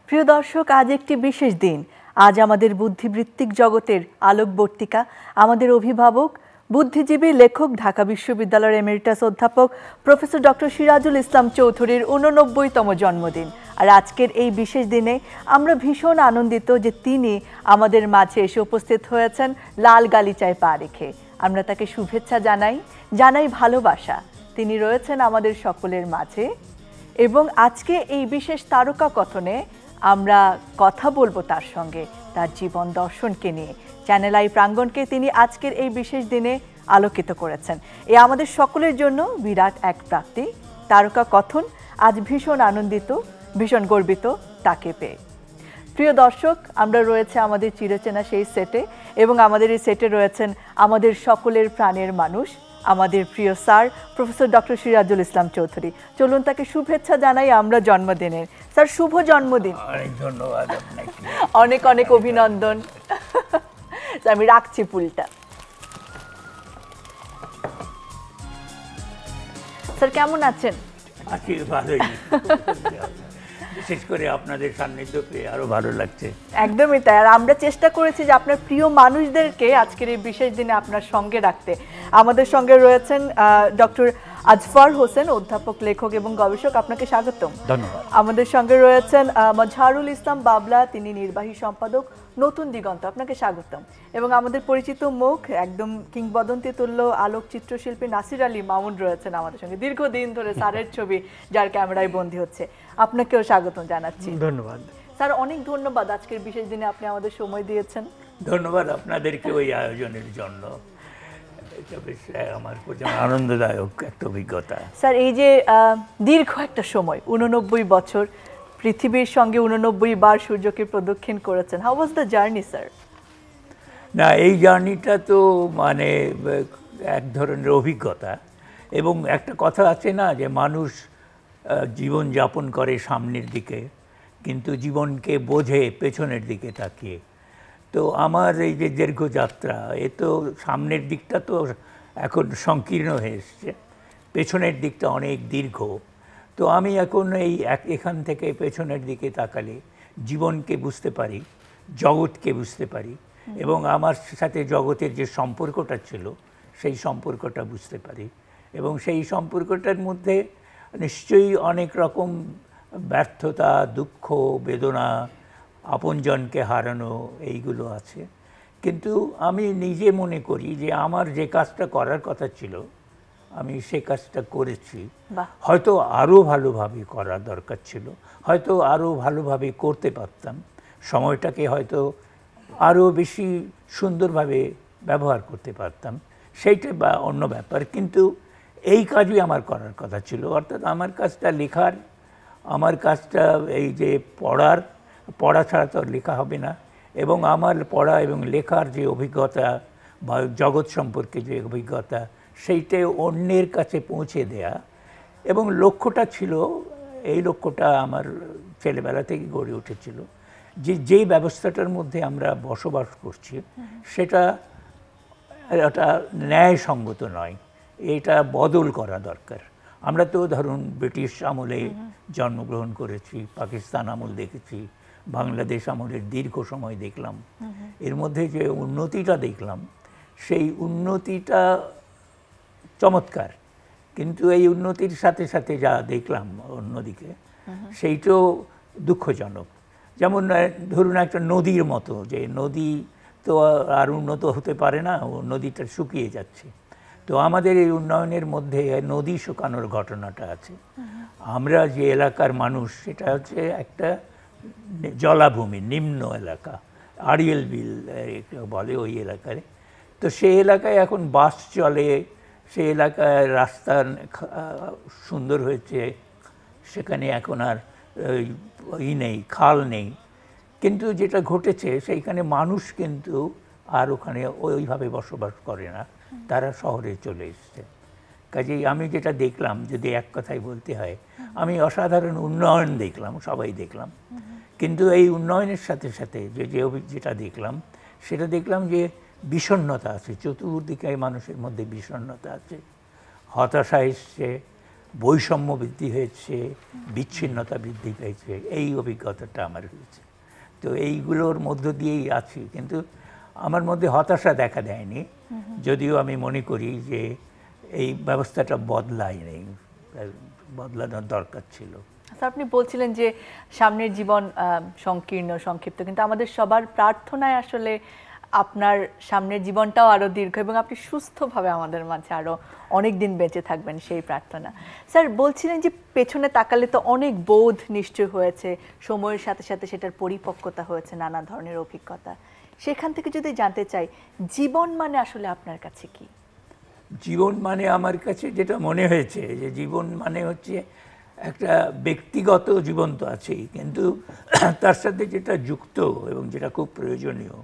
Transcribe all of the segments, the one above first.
প্রিয় দর্শক, আজ একটি বিশেষ দিন। আজ আমাদের বুদ্ধিবৃত্তিক জগতের আলোকবর্তিকা, আমাদের অভিভাবক, বুদ্ধিজীবী, লেখক, ঢাকা বিশ্ববিদ্যালয়ের এমেরিটাস অধ্যাপক প্রফেসর ডক্টর সিরাজুল ইসলাম চৌধুরীর 89তম জন্মদিন। আর আজকের এই বিশেষ দিনে আমরা ভীষণ আনন্দিত যে তিনি আমাদের মাঝে এসে উপস্থিত হয়েছেন লাল গালিচায় পা রেখে। আমরা তাকে শুভেচ্ছা জানাই ভালোবাসা। তিনি রয়েছেন আমাদের সকলের মাঝে এবং আজকে এই বিশেষ তারকা কথনে আমরা কথা বলবো তার সঙ্গে, তার জীবন দর্শনকে নিয়ে। চ্যানেল আই প্রাঙ্গণকে তিনি আজকের এই বিশেষ দিনে আলোকিত করেছেন। এ আমাদের সকলের জন্য বিরাট এক প্রাপ্তি। তারকা কথন, আজ ভীষণ আনন্দিত, ভীষণ গর্বিত তাকে পেয়ে। প্রিয় দর্শক, আমরা রয়েছে আমাদের চিরচেনা সেই সেটে এবং আমাদের এই সেটে রয়েছেন আমাদের সকলের প্রাণের মানুষ, আমাদের প্রিয় sir professor doctor Sirajul Islam Chowdhury. চলুন তাকে শুভেচ্ছা জানাই আমরা জন্মদিনের। স্যার, শুভ জন্মদিন। অনেক ধন্যবাদ আপনাকে। অনেক অনেক অভিনন্দন। আমি রাখছি ফুলটা। স্যার, কেমন আছেন? আছি, ভালোই। বিশেষ করে আপনাদের সান্নিধ্য পেয়ে আরো ভালো লাগছে। একদমই তাই। আর আমরা চেষ্টা করেছি যে আপনার প্রিয় মানুষদেরকে আজকের এই বিশেষ দিনে আপনার সঙ্গে রাখতে। আমাদের সঙ্গে রয়েছেন ডক্টর আজফর হোসেন, অধ্যাপক, লেখক এবং গবেষক। আপনাকে স্বাগতম। ধন্যবাদ। আমাদের সঙ্গে রয়েছেন মজহারুল ইসলাম বাবলা, তিনি নির্বাহী সম্পাদক, নতুন দিগন্ত। আপনাকে স্বাগতম। এবং আমাদের পরিচিত মুখ, একদম কিংবদন্তি তুল্য আলোকচিত্র শিল্পী নাসির আলী মামুন রয়েছেন আমাদের সঙ্গে। দীর্ঘদিন ধরে স্যারের ছবি যার ক্যামেরায় বন্দী হচ্ছে। আপনাকেও স্বাগতম জানাচ্ছি। ধন্যবাদ স্যার, অনেক ধন্যবাদ আজকের বিশেষ দিনে আপনি আমাদের সময় দিয়েছেন। ধন্যবাদ আপনাদেরকে ওই আয়োজনের জন্য। এটা বেশ আমার আনন্দদায়ক একটা অভিজ্ঞতা। স্যার, এই যে দীর্ঘ একটা সময়, 89 বছর, পৃথিবীর সঙ্গে 89 বার সূর্যকে প্রদক্ষিণ করেছেন। How was the journey, sir? না, এই জার্নিটা তো মানে এক ধরনের অভিজ্ঞতা। এবং একটা কথা আছে না, যে মানুষ জীবন যাপন করে সামনের দিকে, কিন্তু জীবনকে বোঝে পেছনের দিকে তাকিয়ে। তো আমার এই যে দীর্ঘ যাত্রা, এ তো সামনের দিকটা তো এখন সংকীর্ণ হয়ে এসছে, পেছনের দিকটা অনেক দীর্ঘ। তো আমি এখন এই এখান থেকে পেছনের দিকে তাকালে জীবনকে বুঝতে পারি, জগৎকে বুঝতে পারি, এবং আমার সাথে জগতের যে সম্পর্কটা ছিল সেই সম্পর্কটা বুঝতে পারি। এবং সেই সম্পর্কটার মধ্যে নিশ্চয়ই অনেক রকম ব্যর্থতা, দুঃখ, বেদনা, আপনজনকে হারানো, এইগুলো আছে। কিন্তু আমি নিজে মনে করি যে আমার যে কাজটা করার কথা ছিল আমি সে কাজটা করেছি। হয়তো আরও ভালোভাবে করা দরকার ছিল, হয়তো আরও ভালোভাবে করতে পারতাম, সময়টাকে হয়তো আরও বেশি সুন্দরভাবে ব্যবহার করতে পারতাম, সেইটা বা অন্য ব্যাপার। কিন্তু এই কাজই আমার করার কথা ছিল, অর্থাৎ আমার কাজটা লেখার, আমার কাজটা এই যে পড়া ছাড়া তো লেখা হবে না। এবং আমার পড়া এবং লেখার যে অভিজ্ঞতা বা জগৎ সম্পর্কে যে অভিজ্ঞতা, সেইটাই অন্যের কাছে পৌঁছে দেয়া। এবং লক্ষ্যটা ছিল, এই লক্ষ্যটা আমার ছেলেবেলা থেকে গড়ে উঠেছিল, যে যেই ব্যবস্থাটার মধ্যে আমরা বসবাস করছি সেটা ন্যায়সঙ্গত নয়, এটা বদল করা দরকার। আমরা তো ধরুন ব্রিটিশ আমলে জন্মগ্রহণ করেছি, পাকিস্তান আমল দেখেছি, বাংলাদেশ আমলের দীর্ঘ সময় দেখলাম। এর মধ্যে যে উন্নতিটা দেখলাম, সেই উন্নতিটা চমৎকার। কিন্তু এই উন্নতির সাথে সাথে যা দেখলাম অন্যদিকে, সেইটাও দুঃখজনক। যেমন ধরুন একটা নদীর মতো, যে নদী তো আর উন্নত হতে পারে না, নদীটা শুকিয়ে যাচ্ছে। তো আমাদের এই উন্নয়নের মধ্যে নদী শুকানোর ঘটনাটা আছে। আমরা যে এলাকার মানুষ, সেটা হচ্ছে একটা জলাভূমি, নিম্ন এলাকা, আড়িয়েল বিল বলে ওই এলাকায়। তো সেই এলাকায় এখন বাস চলে, সেই এলাকায় রাস্তা সুন্দর হয়েছে, সেখানে এখন আর নেই, খাল নেই। কিন্তু যেটা ঘটেছে, সেইখানে মানুষ কিন্তু আর ওখানে ওইভাবে বসবাস করে না, তারা শহরে চলে এসছে। কাজেই আমি যেটা দেখলাম, যদি এক কথায় বলতে হয়, আমি অসাধারণ উন্নয়ন দেখলাম, সবাই দেখলাম। কিন্তু এই উন্নয়নের সাথে সাথে যেটা দেখলাম, সেটা দেখলাম যে বিষণ্ণতা আছে, চতুর্দিকে মানুষের মধ্যে বিষণ্ণতা আছে, হতাশা এসছে, বৈষম্য বৃদ্ধি হয়েছে, বিচ্ছিন্নতা বৃদ্ধি পেয়েছে, এই অভিজ্ঞতাটা আমার হয়েছে। তো এইগুলোর মধ্য দিয়েই আছি, কিন্তু আমার মধ্যে হতাশা দেখা দেয়নি, যদিও আমি মনে করি যে এই ব্যবস্থাটা বদলায় নেই, বদলানোর দরকার ছিল। আপনি বলছিলেন যে সামনের জীবন সংকীর্ণ, সংক্ষিপ্ত, কিন্তু আমাদের সবার প্রার্থনায় আসলে আপনার সামনের জীবনটাও আরো দীর্ঘ এবং আপনি সুস্থভাবে আমাদের মাঝে আরো অনেক দিন বেঁচে থাকবেন, সেই প্রার্থনা। স্যার বলছিলেন যে পেছনে তাকালে তো অনেক বোধ নিশ্চয় হয়েছে, সময়ের সাথে সাথে সেটার পরিপক্কতা হয়েছে, নানা ধরনের অভিজ্ঞতা। সেখান থেকে যদি জানতে চাই, জীবন মানে আসলে আপনার কাছে কি? জীবন মানে আমার কাছে যেটা মনে হয়েছে যে জীবন মানে হচ্ছে একটা ব্যক্তিগত জীবন তো আছেই, কিন্তু তার সাথে যেটা যুক্ত এবং যেটা খুব প্রয়োজনীয়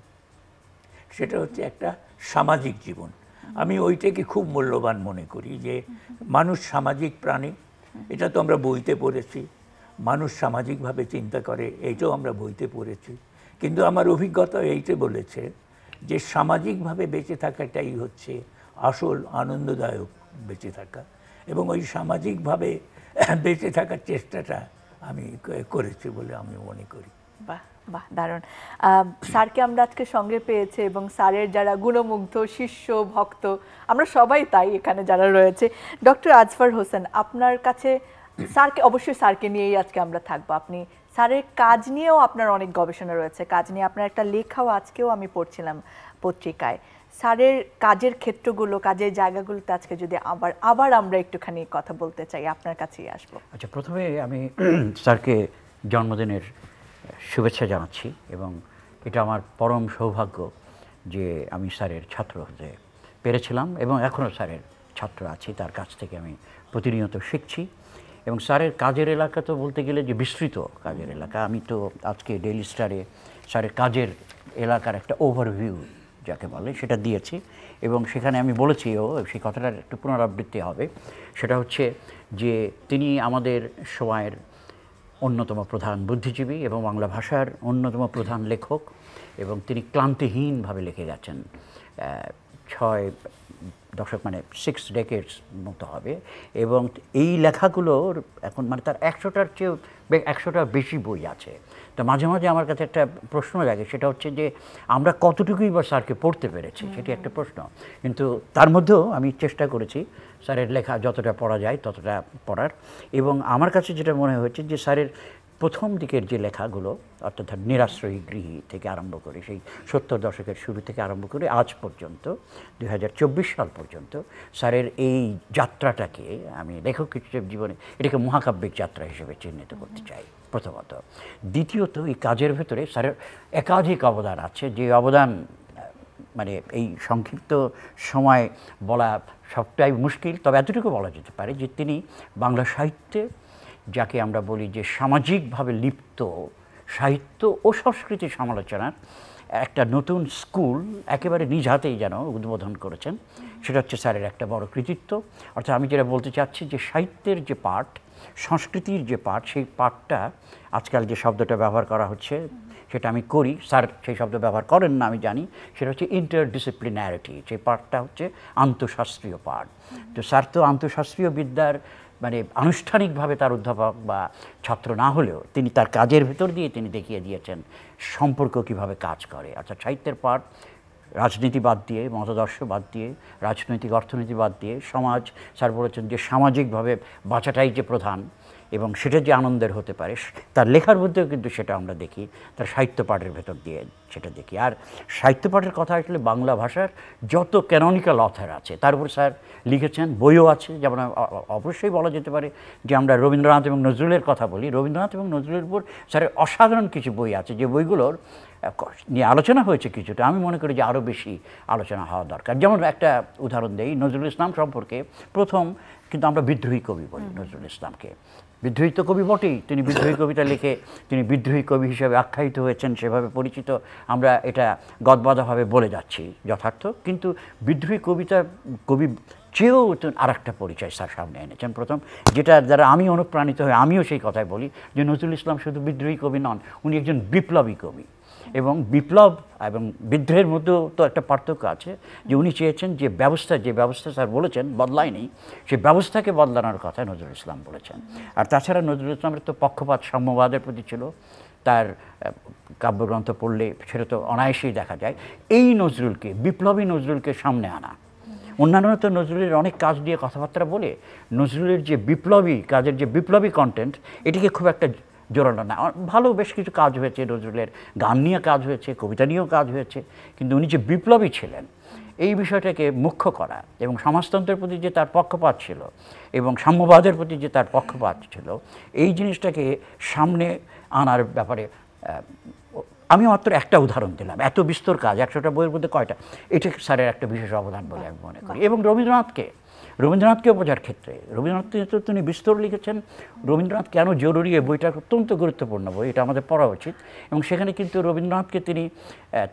সেটা হচ্ছে একটা সামাজিক জীবন। আমি ওইটাকে খুব মূল্যবান মনে করি, যে মানুষ সামাজিক প্রাণী, এটা তো আমরা বইতে পড়েছি, মানুষ সামাজিকভাবে চিন্তা করে, এইটাও আমরা বইতে পড়েছি। কিন্তু আমার অভিজ্ঞতা এইটা বলেছে যে সামাজিকভাবে বেঁচে থাকাটাই হচ্ছে আসল আনন্দদায়ক বেঁচে থাকা, এবং ওই সামাজিকভাবে বেঁচে থাকার চেষ্টাটা আমি করেছি বলে আমি মনে করি। বাহ বাহ, দারুণ। স্যারকে আমরা আজকে সঙ্গে পেয়েছে এবং স্যারের যারা গুণমুগ্ধ শিষ্য ভক্ত, আমরা সবাই তাই এখানে যারা রয়েছে। ডক্টর আজফর হোসেন, আপনার কাছে স্যারকে, অবশ্যই স্যারকে নিয়েই আজকে আমরা থাকবো। আপনি স্যারের কাজ নিয়েও আপনার অনেক গবেষণা রয়েছে, কাজ নিয়ে আপনার একটা লেখাও আজকেও আমি পড়ছিলাম পত্রিকায়। স্যারের কাজের ক্ষেত্রগুলো, কাজের জায়গাগুলোতে আজকে যদি আবার আমরা একটুখানি কথা বলতে চাই, আপনার কাছেই আসবো। আচ্ছা, প্রথমে আমি স্যারকে জন্মদিনের শুভেচ্ছা জানাচ্ছি, এবং এটা আমার পরম সৌভাগ্য যে আমি স্যারের ছাত্র হতে পেরেছিলাম এবং এখনও স্যারের ছাত্র আছি, তার কাছ থেকে আমি প্রতিনিয়ত শিখছি। এবং স্যারের কাজের এলাকা তো বলতে গেলে যে বিস্তৃত কাজের এলাকা। আমি তো আজকে ডেইলি স্টারে স্যারের কাজের এলাকার একটা ওভারভিউ যাকে বলে সেটা দিয়েছি, এবং সেখানে আমি বলেছিও, সেই কথাটার একটু পুনরাবৃত্তি হবে। সেটা হচ্ছে যে তিনি আমাদের সময়ের অন্যতম প্রধান বুদ্ধিজীবী এবং বাংলা ভাষার অন্যতম প্রধান লেখক, এবং তিনি ক্লান্তিহীনভাবে লিখে গেছেন 6 দশক, মানে 6 ডেকেডস মতো হবে। এবং এই লেখাগুলোর এখন মানে তার 100টার চেয়েও 100টা বেশি বই আছে। তো মাঝে মাঝে আমার কাছে একটা প্রশ্ন লাগে, সেটা হচ্ছে যে আমরা কতটুকুই বা স্যারকে পড়তে পেরেছি, সেটি একটা প্রশ্ন। কিন্তু তার মধ্যেও আমি চেষ্টা করেছি স্যারের লেখা যতটা পড়া যায় ততটা পড়ার। এবং আমার কাছে যেটা মনে হয়েছে যে স্যারের প্রথম দিকের যে লেখাগুলো, অর্থাৎ নিরাশ্রয়ী গৃহী থেকে আরম্ভ করে সেই 70 দশকের শুরু থেকে আরম্ভ করে আজ পর্যন্ত 2024 সাল পর্যন্ত স্যারের এই যাত্রাটাকে আমি লেখক হিসেবে জীবনে এটাকে মহাকাব্যিক যাত্রা হিসেবে চিহ্নিত করতে চাই প্রথমত। দ্বিতীয়ত, এই কাজের ভেতরে স্যারের একাধিক অবদান আছে, যে অবদান মানে এই সংক্ষিপ্ত সময় বলা সবটাই মুশকিল। তবে এতটুকু বলা যেতে পারে যে তিনি বাংলা সাহিত্যে, যাকে আমরা বলি যে সামাজিকভাবে লিপ্ত সাহিত্য ও সংস্কৃতি সমালোচনার একটা নতুন স্কুল একেবারে নিজ হাতেই যেন উদ্বোধন করেছেন। সেটা হচ্ছে স্যারের একটা বড় কৃতিত্ব। অর্থাৎ আমি যেটা বলতে চাচ্ছি যে সাহিত্যের যে পাঠ, সংস্কৃতির যে পাঠ, সেই পাঠটা আজকাল যে শব্দটা ব্যবহার করা হচ্ছে সেটা আমি করি, স্যার সেই শব্দ ব্যবহার করেন না আমি জানি, সেটা হচ্ছে ইন্টারডিসিপ্লিনারিটি। সেই পাঠটা হচ্ছে আন্তঃশাস্ত্রীয় পাঠ। তো স্যার তো আন্তঃশাস্ত্রীয় বিদ্যার মানে আনুষ্ঠানিকভাবে তার অধ্যাপক বা ছাত্র না হলেও তিনি তার কাজের ভেতর দিয়ে তিনি দেখিয়ে দিয়েছেন সম্পর্ক কিভাবে কাজ করে। অর্থাৎ সাহিত্যের পাঠ রাজনীতি বাদ দিয়ে, মতাদর্শ বাদ দিয়ে, রাজনৈতিক অর্থনীতি বাদ দিয়ে সমাজ, স্যার বলেছেন যে সামাজিকভাবে বাঁচাটাই যে প্রধান এবং সেটা যে আনন্দের হতে পারে, তার লেখার মধ্যেও কিন্তু সেটা আমরা দেখি, তার সাহিত্য পাঠের ভেতর দিয়ে সেটা দেখি। আর সাহিত্য পাঠের কথা আসলে বাংলা ভাষার যত ক্যাননিক্যাল অথর আছে তার উপর স্যার লিখেছেন, বইও আছে। যেমন অবশ্যই বলা যেতে পারে যে আমরা রবীন্দ্রনাথ এবং নজরুলের কথা বলি, রবীন্দ্রনাথ এবং নজরুলের উপর স্যারের অসাধারণ কিছু বই আছে, যে বইগুলোর নিয়ে আলোচনা হয়েছে কিছুটা, আমি মনে করি যে আরও বেশি আলোচনা হওয়া দরকার। যেমন একটা উদাহরণ দেই, নজরুল ইসলাম সম্পর্কে প্রথম কিন্তু আমরা বিদ্রোহী কবি বলি নজরুল ইসলামকে। বিদ্রোহী তো কবি বটেই, তিনি বিদ্রোহী কবিতা লিখে তিনি বিদ্রোহী কবি হিসেবে আখ্যায়িত হয়েছেন, সেভাবে পরিচিত, আমরা এটা গদবাদাভাবে বলে যাচ্ছি যথার্থ। কিন্তু বিদ্রোহী কবি চেয়েও আর একটা পরিচয় স্যার সামনে এনেছেন প্রথম, যেটা দ্বারা আমি অনুপ্রাণিত হয়ে আমিও সেই কথাই বলি যে নজরুল ইসলাম শুধু বিদ্রোহী কবি নন, উনি একজন বিপ্লবী কবি। এবং বিপ্লব এবং বিদ্রোহের মধ্যেও তো একটা পার্থক্য আছে, যে উনি চেয়েছেন যে ব্যবস্থা স্যার বলেছেন বদলায়নি, সেই ব্যবস্থাকে বদলানোর কথা নজরুল ইসলাম বলেছেন। আর তাছাড়া নজরুল ইসলামের তো পক্ষপাত সাম্যবাদের প্রতি ছিল, তার কাব্যগ্রন্থ পড়লে সেটা তো অনায়াসেই দেখা যায়। এই নজরুলকে, বিপ্লবী নজরুলকে সামনে আনা, অন্যান্য তো নজরুলের অনেক কাজ দিয়ে কথাবার্তা বলে নজরুলের যে বিপ্লবী কাজের যে বিপ্লবী কন্টেন্ট, এটিকে খুব একটা জোরালো না। ভালো বেশ কিছু কাজ হয়েছে, নজরুলের গান নিয়ে কাজ হয়েছে, কবিতা নিয়েও কাজ হয়েছে, কিন্তু উনি যে বিপ্লবী ছিলেন এই বিষয়টাকে মুখ্য করা এবং সমাজতন্ত্রের প্রতি যে তার পক্ষপাত ছিল এবং সাম্যবাদের প্রতি যে তার পক্ষপাত ছিল, এই জিনিসটাকে সামনে আনার ব্যাপারে আমি মাত্র একটা উদাহরণ দিলাম। এত বিস্তর কাজ, 100টা বইয়ের মধ্যে কয়টা, এটা স্যারের একটা বিশেষ অবদান বলে আমি মনে করি। এবং রবীন্দ্রনাথকেও বোঝার ক্ষেত্রে রবীন্দ্রনাথ তো তিনি বিস্তর লিখেছেন। রবীন্দ্রনাথ কেন জরুরি, এই বইটা অত্যন্ত গুরুত্বপূর্ণ বই, এটা আমাদের পড়া উচিত। এবং সেখানে কিন্তু রবীন্দ্রনাথকে তিনি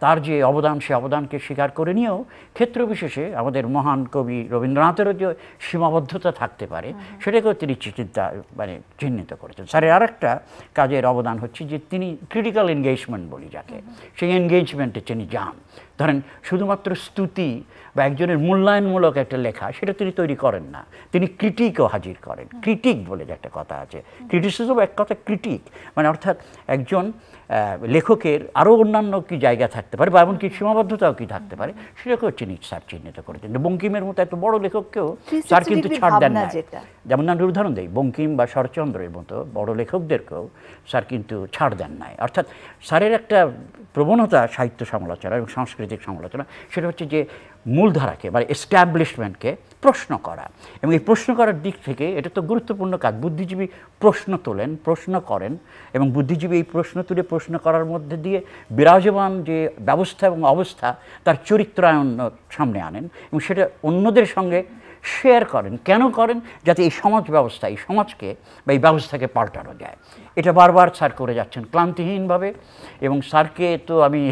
তার যে অবদান, সে অবদানকে স্বীকার করে নিয়েও ক্ষেত্র বিশেষে আমাদের মহান কবি রবীন্দ্রনাথেরও যে সীমাবদ্ধতা থাকতে পারে সেটাকেও তিনি চিহ্নিত করেছেন। স্যারের আরেকটা কাজের অবদান হচ্ছে যে তিনি ক্রিটিক্যাল এনগেজমেন্ট বলি যাকে, সেই এনগেজমেন্টে তিনি যান। ধরেন শুধুমাত্র স্তুতি বা একজনের মূল্যায়নমূলক একটা লেখা সেটা তিনি তৈরি করেন না, তিনি ক্রিটিকও হাজির করেন। ক্রিটিক বলে যে একটা কথা আছে, ক্রিটিসিজম এক কথা, ক্রিটিক অর্থাৎ একজন লেখকের আরও অন্যান্য কি জায়গা থাকতে পারে বা এমনকি সীমাবদ্ধতাও কি থাকতে পারে সেটাকেও স্যার চিহ্নিত করেছেন। বঙ্কিমের মতো এত বড় লেখককেও স্যার কিন্তু ছাড় দেন না। যেমন আমি উদাহরণ দিই, বঙ্কিম বা শরৎচন্দ্রের মতো বড় লেখকদেরকেও স্যার কিন্তু ছাড় দেন নাই। অর্থাৎ স্যারের একটা প্রবণতা সাহিত্য সমালোচনা এবং সাংস্কৃতিক সমালোচনা, সেটা হচ্ছে যে মূলধারাকে এস্টাবলিশমেন্টকে প্রশ্ন করা। এবং এই প্রশ্ন করার দিক থেকে এটা তো গুরুত্বপূর্ণ কাজ। বুদ্ধিজীবী প্রশ্ন তোলেন, প্রশ্ন করেন, এবং বুদ্ধিজীবী এই প্রশ্ন তুলে প্রশ্ন করার মধ্যে দিয়ে বিরাজমান যে ব্যবস্থা এবং অবস্থা তার চরিত্রায়ন সামনে আনেন এবং সেটা অন্যদের সঙ্গে শেয়ার করেন। কেন করেন? যাতে এই সমাজ ব্যবস্থা, এই সমাজকে বা এই ব্যবস্থাকে পাল্টানো যায়। এটা বারবার স্যার করে যাচ্ছেন ক্লান্তিহীনভাবে। এবং স্যারকে তো আমি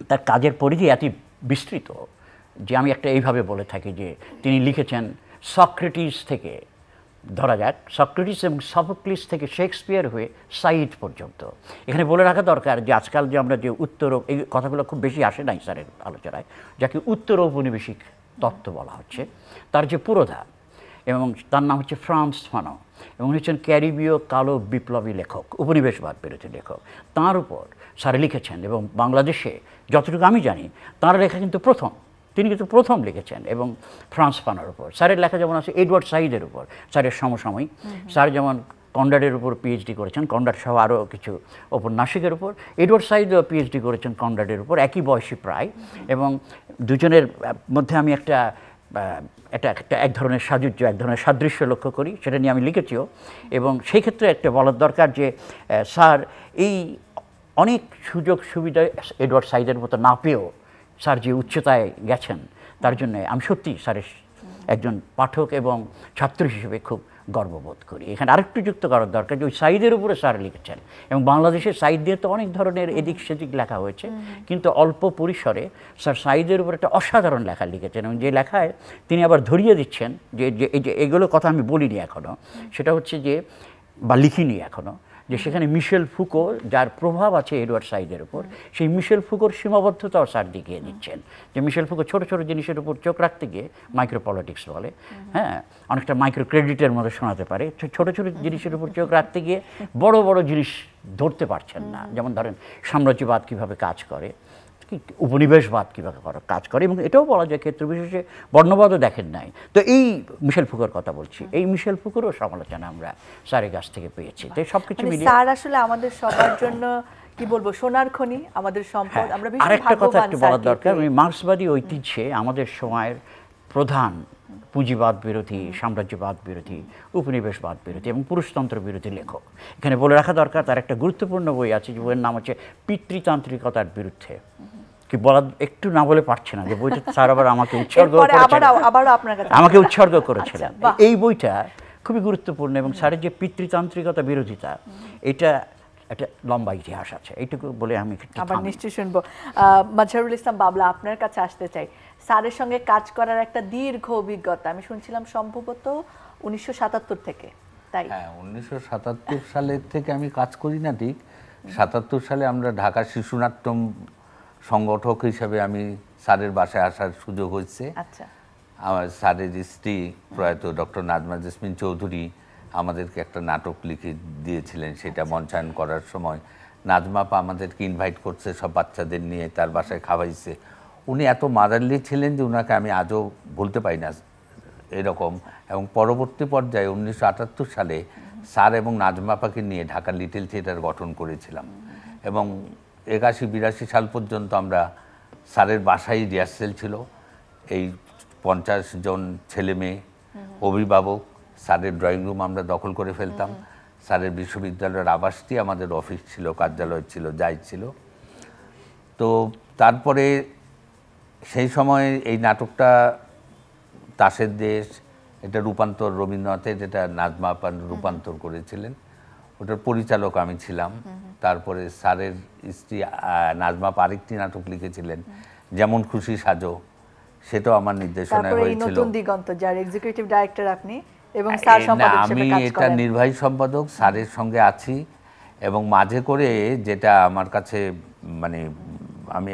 তার কাজের পরিধি এত বিস্তৃত যে আমি একটা এইভাবে বলে থাকি যে তিনি লিখেছেন সক্রেটিস থেকে, ধরা যাক সক্রেটিস এবং সফোক্লিস থেকে শেক্সপিয়ার হয়ে সাইড পর্যন্ত। এখানে বলে রাখা দরকার যে আজকাল যে আমরা যে এই কথাগুলো খুব বেশি আসে নাই স্যারের আলোচনায়, যাকে উত্তর ঔপনিবেশিক তত্ত্ব বলা হচ্ছে, তার যে পুরোধা এবং তার নাম হচ্ছে ফ্রান্স ফানো, এবং হচ্ছেন ক্যারিবীয় কালো বিপ্লবী লেখক, উপনিবেশবাদ বিরোধী লেখক। তাঁর উপর স্যার লিখেছেন এবং বাংলাদেশে যতটুকু আমি জানি তাঁর লেখা কিন্তু তিনি কিন্তু প্রথম লিখেছেন। এবং ফ্রান্স ফানোর উপর স্যারের লেখা যেমন আছে, এডওয়ার্ড সাইদের উপর স্যারের সমসাময়িক, স্যার যেমন কনরাডের উপর পিএইচডি করেছেন, কনরাড সহ আরও কিছু ঔপন্যাসিকের উপর, এডওয়ার্ড সাইদও পিএইচডি করেছেন কনরাডের উপর, একই বয়সী প্রায়। এবং দুজনের মধ্যে আমি এটা এক ধরনের সাযুজ্য, এক ধরনের সাদৃশ্য লক্ষ্য করি, সেটা নিয়ে আমি লিখেছিও। এবং সেই ক্ষেত্রে একটা বলার দরকার যে স্যার এই অনেক সুযোগ সুবিধা এডওয়ার্ড সাইদের মতো না পেয়েও স্যার যে উচ্চতায় গেছেন, তার জন্য আমি সত্যি স্যারের একজন পাঠক এবং ছাত্র হিসেবে খুব গর্ববোধ করি। এখানে আরেকটু যুক্ত করার দরকার যে ওই সাইদের উপরে স্যার লিখেছেন, এবং বাংলাদেশের সাইদ দিয়ে তো অনেক ধরনের এদিক সেদিক লেখা হয়েছে, কিন্তু অল্প পরিসরে স্যার সাইদের উপর একটা অসাধারণ লেখা লিখেছেন। এবং যে লেখায় তিনি আবার ধরিয়ে দিচ্ছেন যে এগুলো কথা আমি বলিনি এখনও, সেটা হচ্ছে যে বা লিখিনি এখনও, যে সেখানে মিশেল ফুকো, যার প্রভাব আছে এডওয়ার্ড সাইদের উপর, সেই মিশেল ফুকোর সীমাবদ্ধতাও স্যার দেখিয়ে দিচ্ছেন। যে মিশেল ফুকো ছোটো ছোটো জিনিসের উপর চোখ রাখতে গিয়ে, মাইক্রো পলিটিক্স বলে, হ্যাঁ, অনেকটা মাইক্রো ক্রেডিটের মধ্যে শোনাতে পারে, ছোটো ছোটো জিনিসের উপর চোখ রাখতে গিয়ে বড় বড় জিনিস ধরতে পারছেন না। যেমন ধরেন সাম্রাজ্যবাদ কীভাবে কাজ করে, উপনিবেশবাদ কীভাবে কাজ করে, এবং এটাও বলা যায় ক্ষেত্র বিশেষে বর্ণবাদও দেখেন নাই। তো এই মিশেল ফুকোর কথা বলছি, এই মিশেল ফুকোরও সমালোচনা আমরা স্যারের কাছ থেকে পেয়েছি। তো সব কিছু মিলিয়ে স্যার আসলে আমাদের সবার জন্য কি বলবো, সোনার খনি, আমাদের সম্পদ। আমরা আরেকটা কথা একটু বলার দরকার, মার্ক্সবাদী ঐতিহ্যে আমাদের সময়ের প্রধান পুঁজিবাদ বিরোধী, সাম্রাজ্যবাদ বিরোধী, উপনিবেশবাদ বিরোধী এবং পুরুষতন্ত্র বিরোধী লেখক। এখানে বলে রাখা দরকার তার একটা গুরুত্বপূর্ণ বই আছে, যে বইয়ের নাম হচ্ছে পিতৃতান্ত্রিকতার বিরুদ্ধে। কি বলা একটু না বলে পারছি না, যে বইটা স্যার আবার আমাকে উৎসর্গ করেছিলেন। এই বইটা খুবই গুরুত্বপূর্ণ, এবং স্যারের যে পিতৃতান্ত্রিকতা বিরোধিতা, এটা একটা লম্বা ইতিহাস আছে। এইটুকু বলে আমি আবার নিশ্চয়ই শুনবো। মাজহারুল ইসলাম বাবলা, আপনার কাছে আসতে চাই। স্যারের সঙ্গে কাজ করার একটা দীর্ঘ অভিজ্ঞতা, আমি শুনছিলাম সম্ভবত 1977 থেকে, তাই? হ্যাঁ, 1977 সালের থেকে আমি কাজ করি না ঠিক, 77 সালে আমরা ঢাকা শিশুনাট্যম সংগঠক হিসেবে আমি স্যারের বাসায় আসার সুযোগ হয়েছে। আচ্ছা, আমার স্যারের স্ত্রী প্রয়াত ডক্টর নাজমা জেসমিন চৌধুরী আমাদেরকে একটা নাটক লিখে দিয়েছিলেন, সেটা মঞ্চায়ন করার সময় নাজমা আপা আমাদেরকে ইনভাইট করছে, সব বাচ্চাদের নিয়ে তার বাসায় খাওয়াইছে। উনি এত মাদারলি ছিলেন যে ওনাকে আমি আজও ভুলতে পারি না এরকম। এবং পরবর্তী পর্যায়ে 1978 সালে স্যার এবং নাজমা আপাকে নিয়ে ঢাকা লিটল থিয়েটার গঠন করেছিলাম এবং 81-82 সাল পর্যন্ত আমরা স্যারের বাসায় রিহার্সেল ছিল। এই 50 জন ছেলে মেয়ে অভিভাবক, স্যারের ড্রয়িং রুম আমরা দখল করে ফেলতাম। স্যারের বিশ্ববিদ্যালয়ের আবাসটি আমাদের অফিস ছিল, কার্যালয় ছিল, যাই ছিল। তো তারপরে সেই সময় এই নাটকটা তাসের দেশ, এটা রূপান্তর রবীন্দ্রনাথের, যেটা নাজমা আপা রূপান্তর করেছিলেন, ওটার পরিচালক আমি ছিলাম। তারপরে স্যারের স্ত্রী নাজমা আপা আরেকটি নাটক লিখেছিলেন যেমন খুশি সাজো, সেটাও আমার নির্দেশনায় হয়েছিল। নতুন দিগন্ত, যার এক্সিকিউটিভ ডাইরেক্টর আপনি এবং স্যার সম্পাদক হিসেবে কাজ করেন। আমি এটা নির্বাহী সম্পাদক, স্যারের সঙ্গে আছি এবং মাঝে করে, যেটা আমার কাছে মানে আমি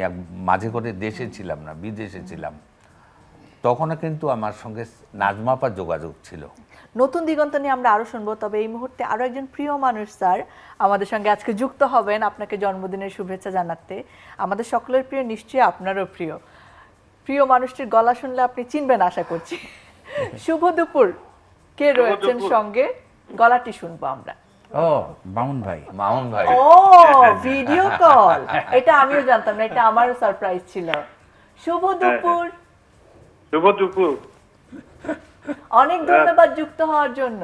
মাঝে করে দেশে ছিলাম না, বিদেশে ছিলাম, তখনও কিন্তু আমার সঙ্গে নাজমা আপার যোগাযোগ ছিল। নতুন দিগন্ত নিয়ে আমরা আরো শুনবো, তবে এই মুহূর্তে আরো একজন প্রিয় মানুষ স্যার আমাদের সঙ্গে আজকে যুক্ত হবেন আপনাকে জন্মদিনের শুভেচ্ছা জানাতে। আমাদের সকলের প্রিয়, নিশ্চয়ই আপনারও প্রিয়। প্রিয় মানুষটির গলা শুনলে আপনি চিনবেন আশা করছি। শুভ দুপুর, কে রয়েছেন সঙ্গে? গলাটি শুনবো আমরা। ও মামুন ভাই। মামুন ভাই, ও ভিডিও কল, এটা আমিও জানতাম না, এটা আমারও সারপ্রাইজ ছিল। শুভ দুপুর। শুভ দুপুর। অনেক ধন্যবাদ যুক্ত হওয়ার জন্য।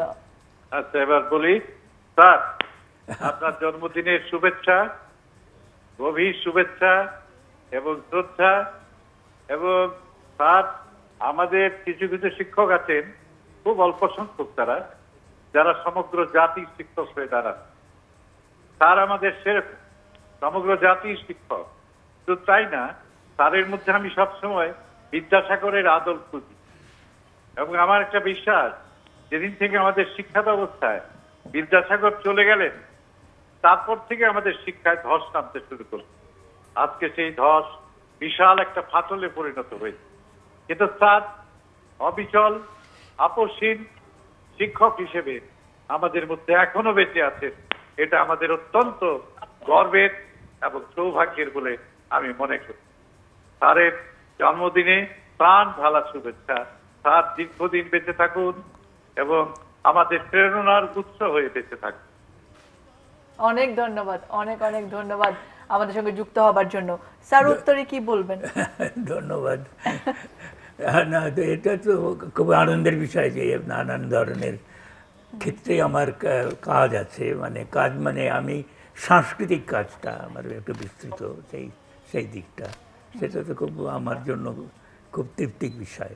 আচ্ছা, এবার বলি স্যার, আপনার জন্মদিনের শুভেচ্ছা, গভীর শুভেচ্ছা এবং শ্রদ্ধা। এবং স্যার, আমাদের কিছু কিছু শিক্ষক আছেন, খুব অল্প সংখ্যক তারা, যারা সমগ্র জাতির শিক্ষক হয়ে দাঁড়ান। স্যার আমাদের সেরকম সমগ্র জাতির শিক্ষক। তো তাই না, স্যারের মধ্যে আমি সবসময় বিদ্যাসাগরের আদল খুঁজি এবং আমার একটা বিশ্বাস, যেদিন থেকে আমাদের শিক্ষা ব্যবস্থায় বিদ্যাসাগর চলে গেলেন, তারপর থেকে আমাদের শিক্ষায় ধস নামতে শুরু করল। আজকে সেই ধস বিশাল একটা ফাটলে পরিণত হয়েছে। কিন্তু স্যার অবিচল আপসহীন শিক্ষক হিসেবে আমাদের মধ্যে এখনো বেঁচে আছে। এটা আমাদের অত্যন্ত গর্বের এবং সৌভাগ্যের বলে আমি মনে করি। স্যারের জন্মদিনে প্রাণ ঢালা শুভেচ্ছা। স্যার দীর্ঘদিন বেঁচে থাকুন এবং আমাদের প্রেরণার উৎস হয়ে বেঁচে থাকুন। অনেক ধন্যবাদ, অনেক অনেক ধন্যবাদ আমাদের সঙ্গে যুক্ত হবার জন্য। স্যার উত্তরে কি বলবেন? ধন্যবাদ। না, এটা তো খুব আনন্দের বিষয় যে নানান ধরনের ক্ষেত্রে আমার কাজ আছে, মানে কাজ মানে আমি সাংস্কৃতিক কাজটা আমার একটু বিস্তৃত, সেই দিকটা, সেটা তো খুব আমার জন্য খুব তৃপ্তির বিষয়।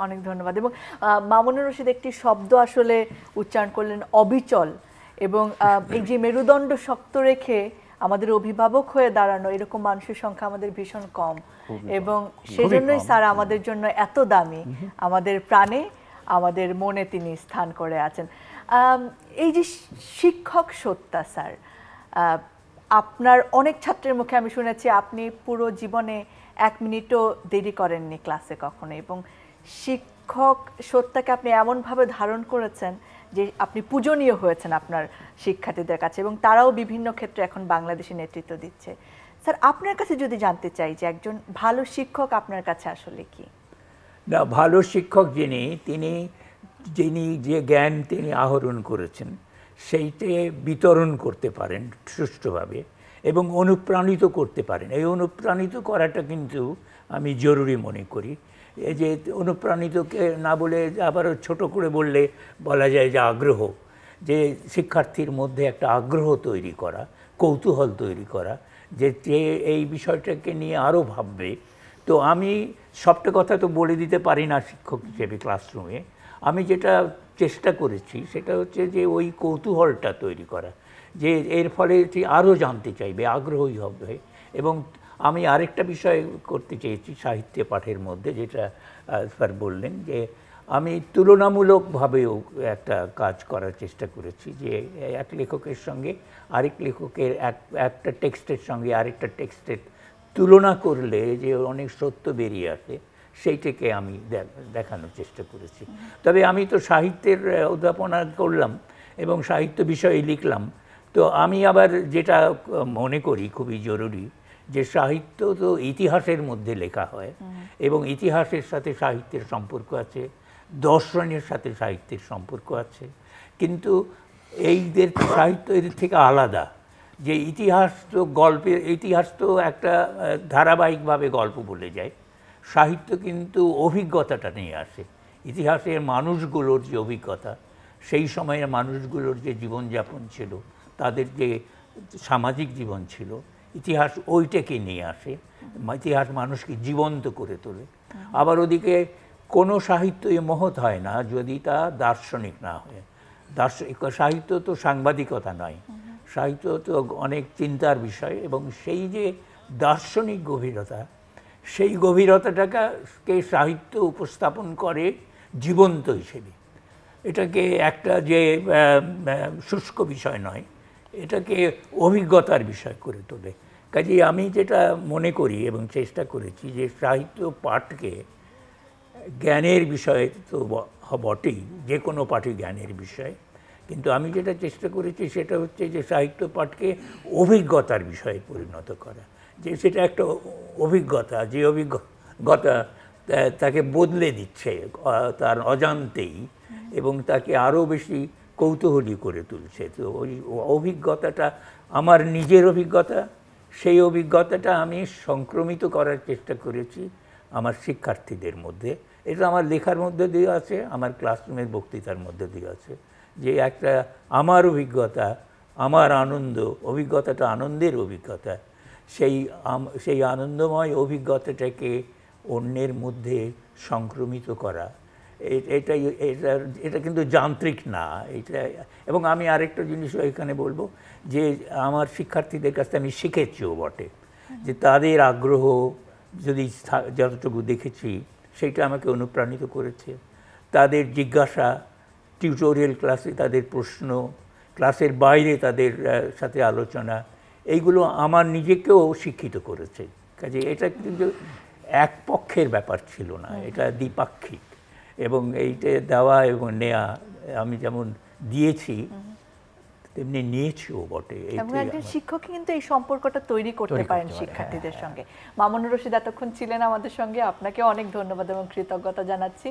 অনেক ধন্যবাদ। এবং মামুনুর রশিদ একটি শব্দ আসলে উচ্চারণ করলেন, অবিচল। এবং এই যে মেরুদণ্ড শক্ত রেখে আমাদের অভিভাবক হয়ে দাঁড়ানো, এরকম মানুষের সংখ্যা আমাদের ভীষণ কম। এবং সেজন্যই স্যার আমাদের জন্য এত দামি, আমাদের প্রাণে, আমাদের মনে তিনি স্থান করে আছেন। এই যে শিক্ষক সত্তা স্যার, আপনার অনেক ছাত্রের মুখে আমি শুনেছি আপনি পুরো জীবনে 1 মিনিটও দেরি করেননি ক্লাসে কখনো, এবং শিক্ষক সত্তাকে আপনি এমনভাবে ধারণ করেছেন যে আপনি পূজনীয় হয়েছেন আপনার শিক্ষার্থীদের কাছে, এবং তারাও বিভিন্ন ক্ষেত্রে এখন বাংলাদেশে নেতৃত্ব দিচ্ছে। স্যার, আপনার কাছে যদি জানতে চাই যে একজন ভালো শিক্ষক আপনার কাছে আসলে কি? না, ভালো শিক্ষক যিনি যে জ্ঞান তিনি আহরণ করেছেন সেইটে বিতরণ করতে পারেন সুষ্ঠুভাবে এবং অনুপ্রাণিত করতে পারেন। এই অনুপ্রাণিত করাটা কিন্তু আমি জরুরি মনে করি। এই যে অনুপ্রাণিতকে না বলে আবারও ছোট করে বলা যায় যে আগ্রহ, যে শিক্ষার্থীর মধ্যে একটা আগ্রহ তৈরি করা, কৌতূহল তৈরি করা, যে এই বিষয়টাকে নিয়ে আরও ভাববে। তো আমি সবটা কথা তো বলে দিতে পারি না শিক্ষক হিসেবে ক্লাসরুমে। আমি যেটা চেষ্টা করেছি সেটা হচ্ছে যে ওই কৌতূহলটা তৈরি করা, যে এর ফলে আরও জানতে চাইবে, আগ্রহী হবে। এবং আমি আরেকটা বিষয় করতে চেয়েছি সাহিত্য পাঠের মধ্যে, যেটা স্যার বললেন, যে আমি তুলনামূলকভাবেও একটা কাজ করার চেষ্টা করেছি, যে এক লেখকের সঙ্গে আরেক লেখকের একটা টেক্সটের সঙ্গে আরেকটা টেক্সটের তুলনা করলে যে অনেক সত্য বেরিয়ে আসে, সেইটাকে আমি দেখানোর চেষ্টা করেছি। তবে আমি তো সাহিত্যের অধ্যাপনা করলাম এবং সাহিত্য বিষয়ে লিখলাম, তো আমি আবার যেটা মনে করি খুবই জরুরি, যে সাহিত্য তো ইতিহাসের মধ্যে লেখা হয় এবং ইতিহাসের সাথে সাহিত্যের সম্পর্ক আছে, দর্শনের সাথে সাহিত্যের সম্পর্ক আছে, কিন্তু এইদের সাহিত্য এদের থেকে আলাদা। যে ইতিহাস তো একটা ধারাবাহিকভাবে গল্প বলে যায়, সাহিত্য কিন্তু অভিজ্ঞতাটা নিয়ে আসে। ইতিহাসের মানুষগুলোর যে অভিজ্ঞতা, সেই সময়ের মানুষগুলোর যে জীবনযাপন ছিল, তাদের যে সামাজিক জীবন ছিল, ইতিহাস ওইটাকে নিয়ে আসে। ইতিহাস মানুষকে জীবন্ত করে তোলে। আবার ওদিকে কোনো সাহিত্যই মহৎ হয় না যদি তা দার্শনিক না হয়। সাহিত্য তো সাংবাদিকতা নয়, সাহিত্য তো অনেক চিন্তার বিষয়, এবং সেই যে দার্শনিক গভীরতা, সেই গভীরতাটাকে সাহিত্য উপস্থাপন করে জীবন্ত হিসেবে। এটাকে একটা যে শুষ্ক বিষয় নয়, এটাকে অভিজ্ঞতার বিষয় করে তোলে। কাজেই আমি যেটা মনে করি এবং চেষ্টা করেছি, যে সাহিত্য পাঠকে জ্ঞানের বিষয় তো বটেই, যে কোনো পাঠই জ্ঞানের বিষয়, কিন্তু আমি যেটা চেষ্টা করেছি সেটা হচ্ছে যে সাহিত্য পাঠকে অভিজ্ঞতার বিষয়ে পরিণত করা। যে সেটা একটা অভিজ্ঞতা, যে অভিজ্ঞতা তাকে বদলে দিচ্ছে তার অজান্তেই, এবং তাকে আরও বেশি কৌতূহলী করে তুলছে। তো ওই অভিজ্ঞতাটা আমার নিজের অভিজ্ঞতা, সেই অভিজ্ঞতাটা আমি সংক্রমিত করার চেষ্টা করেছি আমার শিক্ষার্থীদের মধ্যে। এটা আমার লেখার মধ্যে দিয়ে আছে, আমার ক্লাসরুমের বক্তৃতার মধ্যে দিয়ে আছে, যে একটা আমার অভিজ্ঞতা, আমার অভিজ্ঞতাটা আনন্দের অভিজ্ঞতা, সেই আনন্দময় অভিজ্ঞতাটাকে অন্যের মধ্যে সংক্রমিত করা, এটা কিন্তু যান্ত্রিক না। এবং আমি আরেকটা জিনিসও এখানে বলবো, যে আমার শিক্ষার্থীদের কাছে আমি শিখেছিও বটে, যে তাদের আগ্রহ যদি যতটুকু দেখেছি সেটা আমাকে অনুপ্রাণিত করেছে। তাদের জিজ্ঞাসা, টিউটোরিয়াল ক্লাসে তাদের প্রশ্ন, ক্লাসের বাইরে তাদের সাথে আলোচনা, এইগুলো আমার নিজেকেও শিক্ষিত করেছে। কাজে এটা কিন্তু এক পক্ষের ব্যাপার ছিল না, এটা দ্বিপাক্ষিক। এবং এইটা দেওয়া এবং নেওয়া, আমি যেমন দিয়েছি তেমনি নিয়েছিও বটে। এবং একজন শিক্ষক কিন্তু এই সম্পর্কটা তৈরি করতে পারেন শিক্ষার্থীদের সঙ্গে। মামুনুর রশিদ এতক্ষণ ছিলেন আমাদের সঙ্গে, আপনাকে অনেক ধন্যবাদ এবং কৃতজ্ঞতা জানাচ্ছি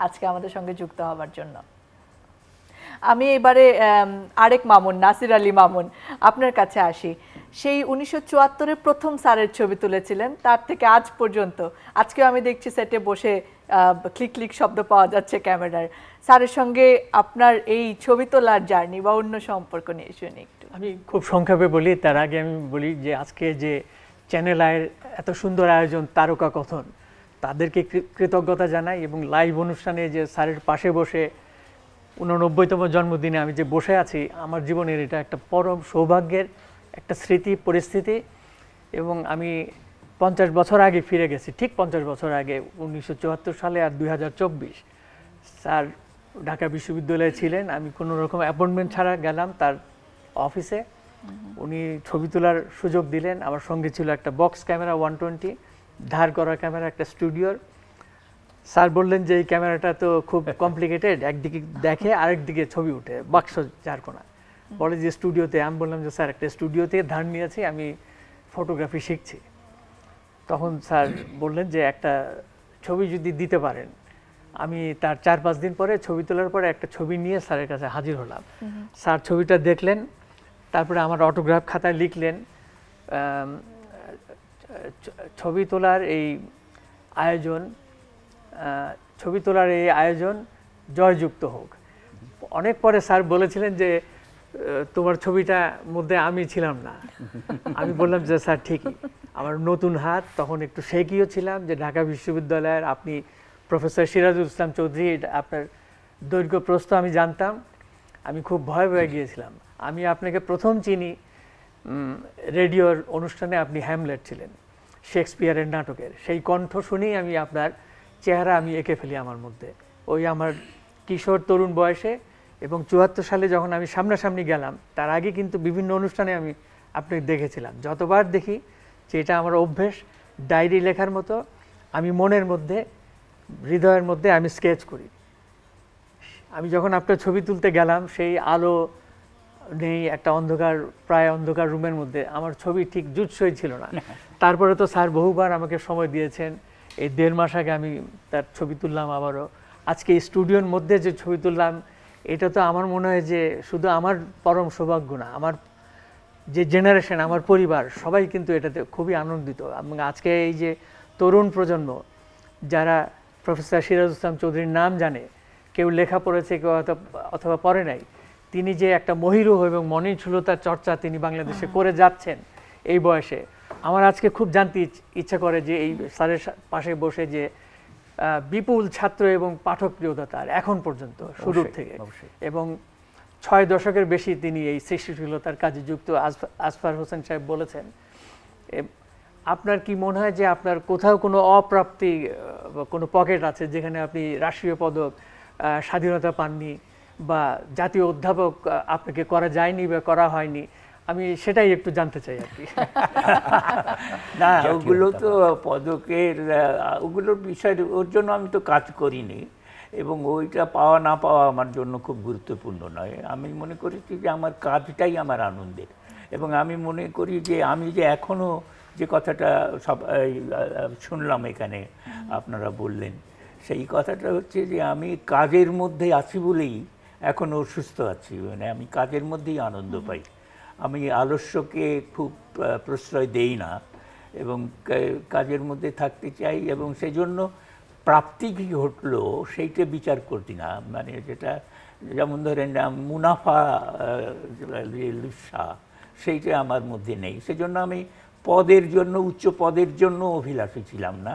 আজকে আমাদের সঙ্গে যুক্ত হওয়ার জন্য। আমি এবারে আরেক মামুন, নাসির আলী মামুন, আপনার কাছে আসি। সেই 1974-এ প্রথম স্যারের ছবি তুলেছিলেন, তার থেকে আজ পর্যন্ত, আজকেও আমি দেখছি সেটে বসে ক্লিক ক্লিক শব্দ পাওয়া যাচ্ছে ক্যামেরার। স্যারের সঙ্গে আপনার এই ছবি তোলার জার্নি বা অন্য সম্পর্ক নিয়ে শুনি একটু। আমি খুব সংক্ষেপে বলি, তার আগে আমি বলি যে আজকে যে চ্যানেল আয়ের এত সুন্দর আয়োজন, তারকা কথন, তাদেরকে কৃতজ্ঞতা জানাই। এবং লাইভ অনুষ্ঠানে যে স্যারের পাশে বসে 89তম জন্মদিনে আমি যে বসে আছি, আমার জীবনের এটা একটা পরম সৌভাগ্যের একটা স্মৃতি পরিস্থিতি। এবং আমি 50 বছর আগে ফিরে গেছি, ঠিক 50 বছর আগে, 1974 সালে আর 2024। স্যার ঢাকা বিশ্ববিদ্যালয়ে ছিলেন, আমি কোনো রকম অ্যাপয়েন্টমেন্ট ছাড়া গেলাম তার অফিসে। উনি ছবি তোলার সুযোগ দিলেন। আমার সঙ্গে ছিল একটা বক্স ক্যামেরা 120, ধার করা ক্যামেরা, একটা স্টুডিওর। স্যার বললেন যে এই ক্যামেরাটা তো খুব কমপ্লিকেটেড, একদিকে দেখে আরেক দিকে ছবি উঠে, বাক্স চারকোনা। বলে যে স্টুডিওতে। আমি বললাম যে স্যার একটা স্টুডিওতে ধার নিয়েছি, আমি ফটোগ্রাফি শিখছি। তখন স্যার বললেন যে একটা ছবি যদি দিতে পারেন। আমি তার 4-5 দিন পরে ছবি তোলার পরে একটা ছবি নিয়ে স্যারের কাছে হাজির হলাম। স্যার ছবিটা দেখলেন, তারপরে আমার অটোগ্রাফ খাতায় লিখলেন, ছবি তোলার এই আয়োজন জয়যুক্ত হোক। অনেক পরে স্যার বলেছিলেন যে তোমার ছবিটা মধ্যে আমি ছিলাম না। আমি বললাম যে স্যার ঠিকই, আমার নতুন হাত, তখন একটু শেকিও ছিলাম যে ঢাকা বিশ্ববিদ্যালয়ের আপনি প্রফেসর সিরাজুল ইসলাম চৌধুরী, আপনার দৈর্ঘ্য প্রস্থ আমি জানতাম। আমি খুব ভয় গিয়েছিলাম। আমি আপনাকে প্রথম চিনি রেডিওর অনুষ্ঠানে, আপনি হ্যামলেট ছিলেন, শেক্সপিয়ারের নাটকের। সেই কণ্ঠ শুনেই আমি আপনার চেহারা আমি এঁকে ফেলি আমার মধ্যে। ওই আমার কিশোর তরুণ বয়সে, এবং 74 সালে যখন আমি সামনাসামনি গেলাম, তার আগে কিন্তু বিভিন্ন অনুষ্ঠানে আমি আপনাকে দেখেছিলাম। যতবার দেখি যে এটা আমার অভ্যেস, ডায়েরি লেখার মতো আমি মনের মধ্যে, হৃদয়ের মধ্যে আমি স্কেচ করি। আমি যখন আপনার ছবি তুলতে গেলাম, সেই আলো নেই, একটা অন্ধকার, প্রায় অন্ধকার রুমের মধ্যে আমার ছবি ঠিক জুৎসই ছিল না। তারপরে তো স্যার বহুবার আমাকে সময় দিয়েছেন। এই 1.5 মাস আগে আমি তার ছবি তুললাম আবারও। আজকে এই স্টুডিওর মধ্যে যে ছবি তুললাম, এটা তো আমার মনে হয় যে শুধু আমার পরম সৌভাগ্য না, আমার যে জেনারেশন, আমার পরিবার সবাই কিন্তু এটাতে খুবই আনন্দিত। এবং আজকে এই যে তরুণ প্রজন্ম যারা প্রফেসর সিরাজুল ইসলাম চৌধুরীর নাম জানে, কেউ লেখা পড়েছে, কেউ অথবা পড়ে নাই, তিনি যে একটা মহিরুহ এবং মননশীলতার চর্চা তিনি বাংলাদেশে করে যাচ্ছেন এই বয়সে, আমার আজকে খুব জানতে ইচ্ছা করে যে এই স্যারের পাশে বসে যে বিপুল ছাত্র এবং পাঠক প্রিয়তা তার এখন পর্যন্ত শুরুর থেকে, এবং 6 দশকের বেশি তিনি এই সৃষ্টিশীলতার কাজে যুক্ত। আসফার হোসেন সাহেব বলেছেন, আপনার কি মনে হয় যে আপনার কোথাও কোনো অপ্রাপ্তি, কোনো পকেট আছে যেখানে আপনি রাষ্ট্রীয় পদক, স্বাধীনতা পাননি, বা জাতীয় অধ্যাপক আপনাকে করা যায়নি বা করা হয়নি? আমি সেটাই একটু জানতে চাই আর কি। না, ওগুলো তো পদকের, ওগুলোর বিষয়, ওর জন্য আমি তো কাজ করিনি, এবং ওইটা পাওয়া না পাওয়া আমার জন্য খুব গুরুত্বপূর্ণ নয়। আমি মনে করেছি যে আমার কাজটাই আমার আনন্দের, এবং আমি মনে করি যে আমি যে এখনও যে কথাটা সব শুনলাম এখানে আপনারা বললেন, সেই কথাটা হচ্ছে যে আমি কাজের মধ্যে আছি বলেই এখনও সুস্থ আছি, মানে আমি কাজের মধ্যেই আনন্দ পাই। আমি আলস্যকে খুব প্রশ্রয় দেই না, এবং কাজের মধ্যে থাকতে চাই, এবং সেই জন্য প্রাপ্তি কী ঘটলো সেইটা বিচার করছি না। মানে যেটা, যেমন ধরেন মুনাফা লিপ্সা, সেইটা আমার মধ্যে নেই। সেজন্য আমি পদের জন্য, উচ্চ পদের জন্য অভিলাষী ছিলাম না।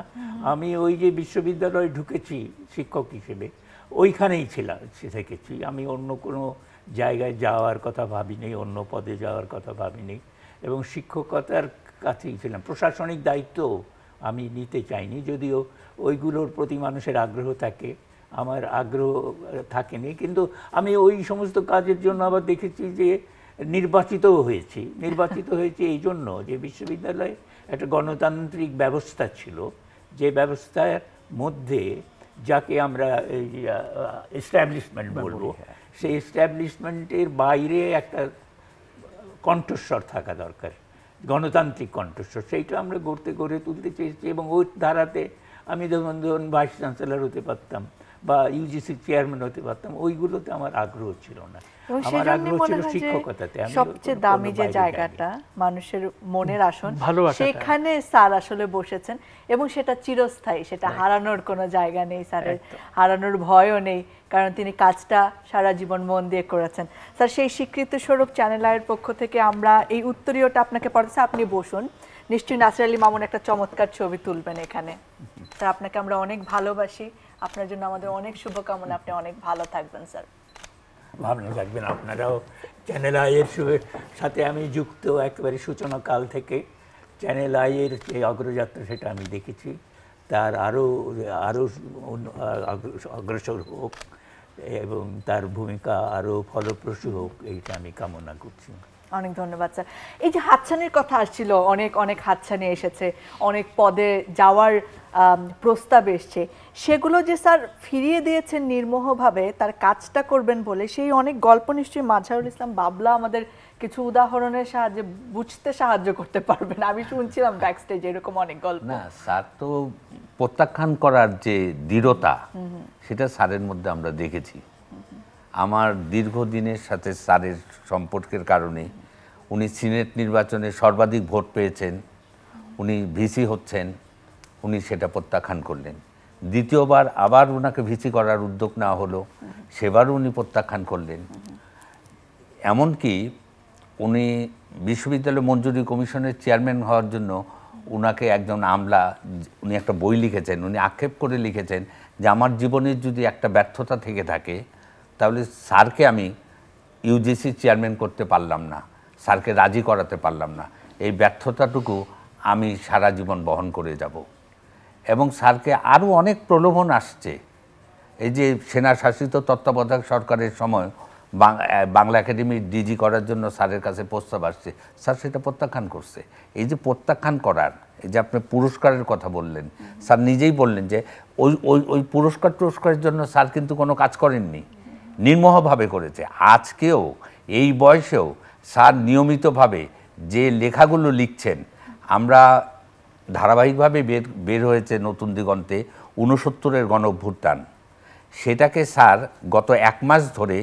আমি ওই যে বিশ্ববিদ্যালয়ে ঢুকেছি শিক্ষক হিসেবে, ওইখানেই থেকেছি। আমি অন্য কোনো জায়গায় যাওয়ার কথা ভাবিনি, অন্য পদে যাওয়ার কথা ভাবিনি, এবং শিক্ষকতার কাছেই ছিলাম। প্রশাসনিক দায়িত্ব আমি নিতে চাইনি, যদিও ওইগুলোর প্রতি মানুষের আগ্রহ থাকে, আমার আগ্রহ থাকেনি। কিন্তু আমি ওই সমস্ত কাজের জন্য আবার দেখেছি যে নির্বাচিতও হয়েছি। নির্বাচিত হয়েছি এই জন্য যে বিশ্ববিদ্যালয়ে একটা গণতান্ত্রিক ব্যবস্থা ছিল, যে ব্যবস্থার মধ্যে যাকে আমরা এস্টাবলিশমেন্ট বলবো, সেই এস্টাবলিশমেন্টের বাইরে একটা কণ্ঠস্বর থাকা দরকার, গণতান্ত্রিক কণ্ঠস্বর। সেইটা আমরা গড়ে তুলতে চেয়েছি, এবং ওই ধারাতে আমি ধরুন ভাইস চ্যান্সেলর হতে পারতাম বা ইউজিসির চেয়ারম্যান হতে পারতাম, ওইগুলোতে আমার আগ্রহ ছিল না। আমার আগ্রহ ছিল শিক্ষকতাতে। সবচেয়ে দামি যে জায়গাটা, মানুষের মনের আসন, সেখানে স্যার আসলে বসেছেন, এবং সেটা চিরস্থায়ী, সেটা হারানোর কোনো জায়গা নেই স্যারের, হারানোর ভয়ও নেই, কারণ তিনি কাজটা সারা জীবন মন দিয়ে করেছেন। স্যার, সেই স্বীকৃতি স্বরূপ চ্যানেল আইয়ের পক্ষ থেকে আমরা এই উত্তরীয়টা আপনাকে পড়াচ্ছি। আপনি বসুন, নিশ্চয়ই নাসির আলী মামুন একটা চমৎকার ছবি তুলবেন এখানে। স্যার, আপনাকে আমরা অনেক ভালোবাসি, আপনার জন্য আমাদের অনেক শুভকামনা, আপনি অনেক ভালো থাকবেন স্যার। ভালো থাকবেন আপনারাও। চ্যানেল আইয়ের সাথে আমি যুক্ত একেবারে সূচনা কাল থেকে। চ্যানেল আইয়ের যে অগ্রযাত্রা সেটা আমি দেখেছি, তার আরও অগ্রসর হোক, এবং তার ভূমিকা আরও ফলপ্রসূ হোক, এইটা আমি কামনা করছি। অনেক ধন্যবাদ স্যার। এই যে হাতছানির কথা আসছিল, অনেক অনেক হাতছানি এসেছে, অনেক পদে যাওয়ার প্রস্তাব এসছে, সেগুলো যে স্যার ফিরিয়ে দিয়েছেন নির্মোহভাবে তার কাজটা করবেন বলে, সেই অনেক গল্প নিশ্চয়ই মাজহারুল ইসলাম বাবলা আমাদের কিছু উদাহরণের সাহায্যে বুঝতে সাহায্য করতে পারবেন। আমি শুনছিলাম ব্যাক স্টেজে এরকম অনেক গল্প। না, স্যার তো প্রত্যাখ্যান করার যে দৃঢ়তা, সেটা স্যারের মধ্যে আমরা দেখেছি। আমার দীর্ঘদিনের সাথে স্যারের সম্পর্কের কারণে উনি সিনেট নির্বাচনে সর্বাধিক ভোট পেয়েছেন, উনি ভিসি হচ্ছেন, উনি সেটা প্রত্যাখ্যান করলেন। দ্বিতীয়বার আবার ওনাকে ভিসি করার উদ্যোগ নেওয়া হলো, সেবারও উনি প্রত্যাখ্যান করলেন। এমনকি উনি বিশ্ববিদ্যালয় মঞ্জুরি কমিশনের চেয়ারম্যান হওয়ার জন্য উনাকে একজন আমলা, উনি একটা বই লিখেছেন, উনি আক্ষেপ করে লিখেছেন যে আমার জীবনের যদি একটা ব্যর্থতা থেকে থাকে, তাহলে স্যারকে আমি ইউজিসি চেয়ারম্যান করতে পারলাম না, স্যারকে রাজি করাতে পারলাম না, এই ব্যর্থতাটুকু আমি সারা জীবন বহন করে যাব। এবং স্যারকে আরও অনেক প্রলোভন আসছে এই যে সেনা শাসিত তত্ত্বাবধায়ক সরকারের সময় বাংলা একাডেমির ডিজি করার জন্য স্যারের কাছে প্রস্তাব আসছে, স্যার সেটা প্রত্যাখ্যান করছে। এই যে প্রত্যাখ্যান করার, এই যে আপনি পুরস্কারের কথা বললেন, স্যার নিজেই বললেন যে ওই ওই ওই পুরস্কারের জন্য স্যার কিন্তু কোনো কাজ করেননি, নির্মোহভাবে করেছে। আজকেও এই বয়সেও স্যার নিয়মিতভাবে যে লেখাগুলো লিখছেন, আমরা ধারাবাহিকভাবে বের হয়েছে নতুন দিগন্তে 69-এর গণঅভ্যুত্থান, সেটাকে স্যার গত 1 মাস ধরে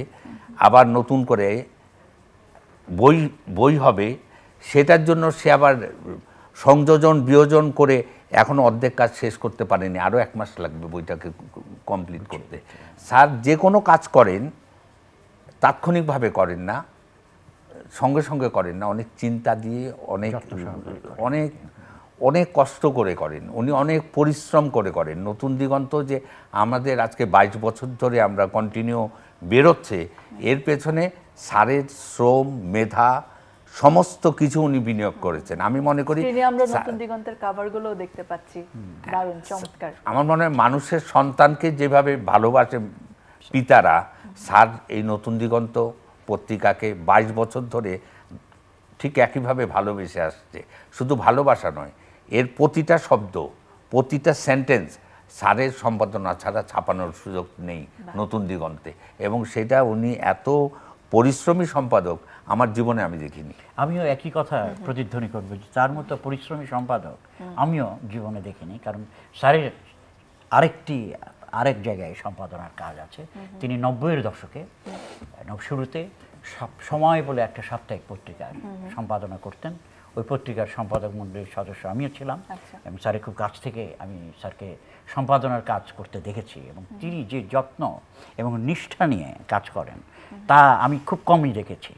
আবার নতুন করে বই হবে, সেটার জন্য সে আবার সংযোজন বিয়োজন করে এখনও অর্ধেক কাজ শেষ করতে পারেনি, আরও 1 মাস লাগবে বইটাকে কমপ্লিট করতে। স্যার যে কোনো কাজ করেন তাৎক্ষণিকভাবে করেন না, সঙ্গে সঙ্গে করেন না, অনেক চিন্তা দিয়ে অনেক অনেক অনেক কষ্ট করে করেন, উনি অনেক পরিশ্রম করে করেন। নতুন দিগন্ত যে আমাদের আজকে 22 বছর ধরে আমরা কন্টিনিউ বেরোচ্ছে, এর পেছনে স্যারের শ্রম, মেধা, সমস্ত কিছু উনি বিনিয়োগ করেছেন। আমি মনে করি আমরা নতুন দিগন্তের কভারগুলো দেখতে পাচ্ছি, দারুণ চমৎকার। আমার মনে হয় মানুষের সন্তানকে যেভাবে ভালোবাসে পিতারা, স্যার এই নতুন দিগন্ত পত্রিকাকে 22 বছর ধরে ঠিক একইভাবে ভালোবেসে আসছে। শুধু ভালোবাসা নয়, এর প্রতিটা শব্দ, প্রতিটা সেন্টেন্স স্যারের সম্পাদনা ছাড়া ছাপানোর সুযোগ নেই নতুন দিগন্তে, এবং সেটা উনি এত পরিশ্রমী সম্পাদক আমার জীবনে আমি দেখিনি। আমিও একই কথা প্রতিধ্বনি করবো যে তার মতো পরিশ্রমী সম্পাদক আমিও জীবনে দেখিনি। কারণ স্যারের আরেক জায়গায় সম্পাদনার কাজ আছে। তিনি 90-এর দশকে শুরুতে সময় বলে একটা সাপ্তাহিক পত্রিকার সম্পাদনা করতেন। ওই পত্রিকার সম্পাদক মণ্ডলীর সদস্য আমিও ছিলাম, এবং স্যারের খুব কাছ থেকে আমি স্যারকে সম্পাদনার কাজ করতে দেখেছি, এবং তিনি যে যত্ন এবং নিষ্ঠা নিয়ে কাজ করেন তা আমি খুব কমই দেখেছি।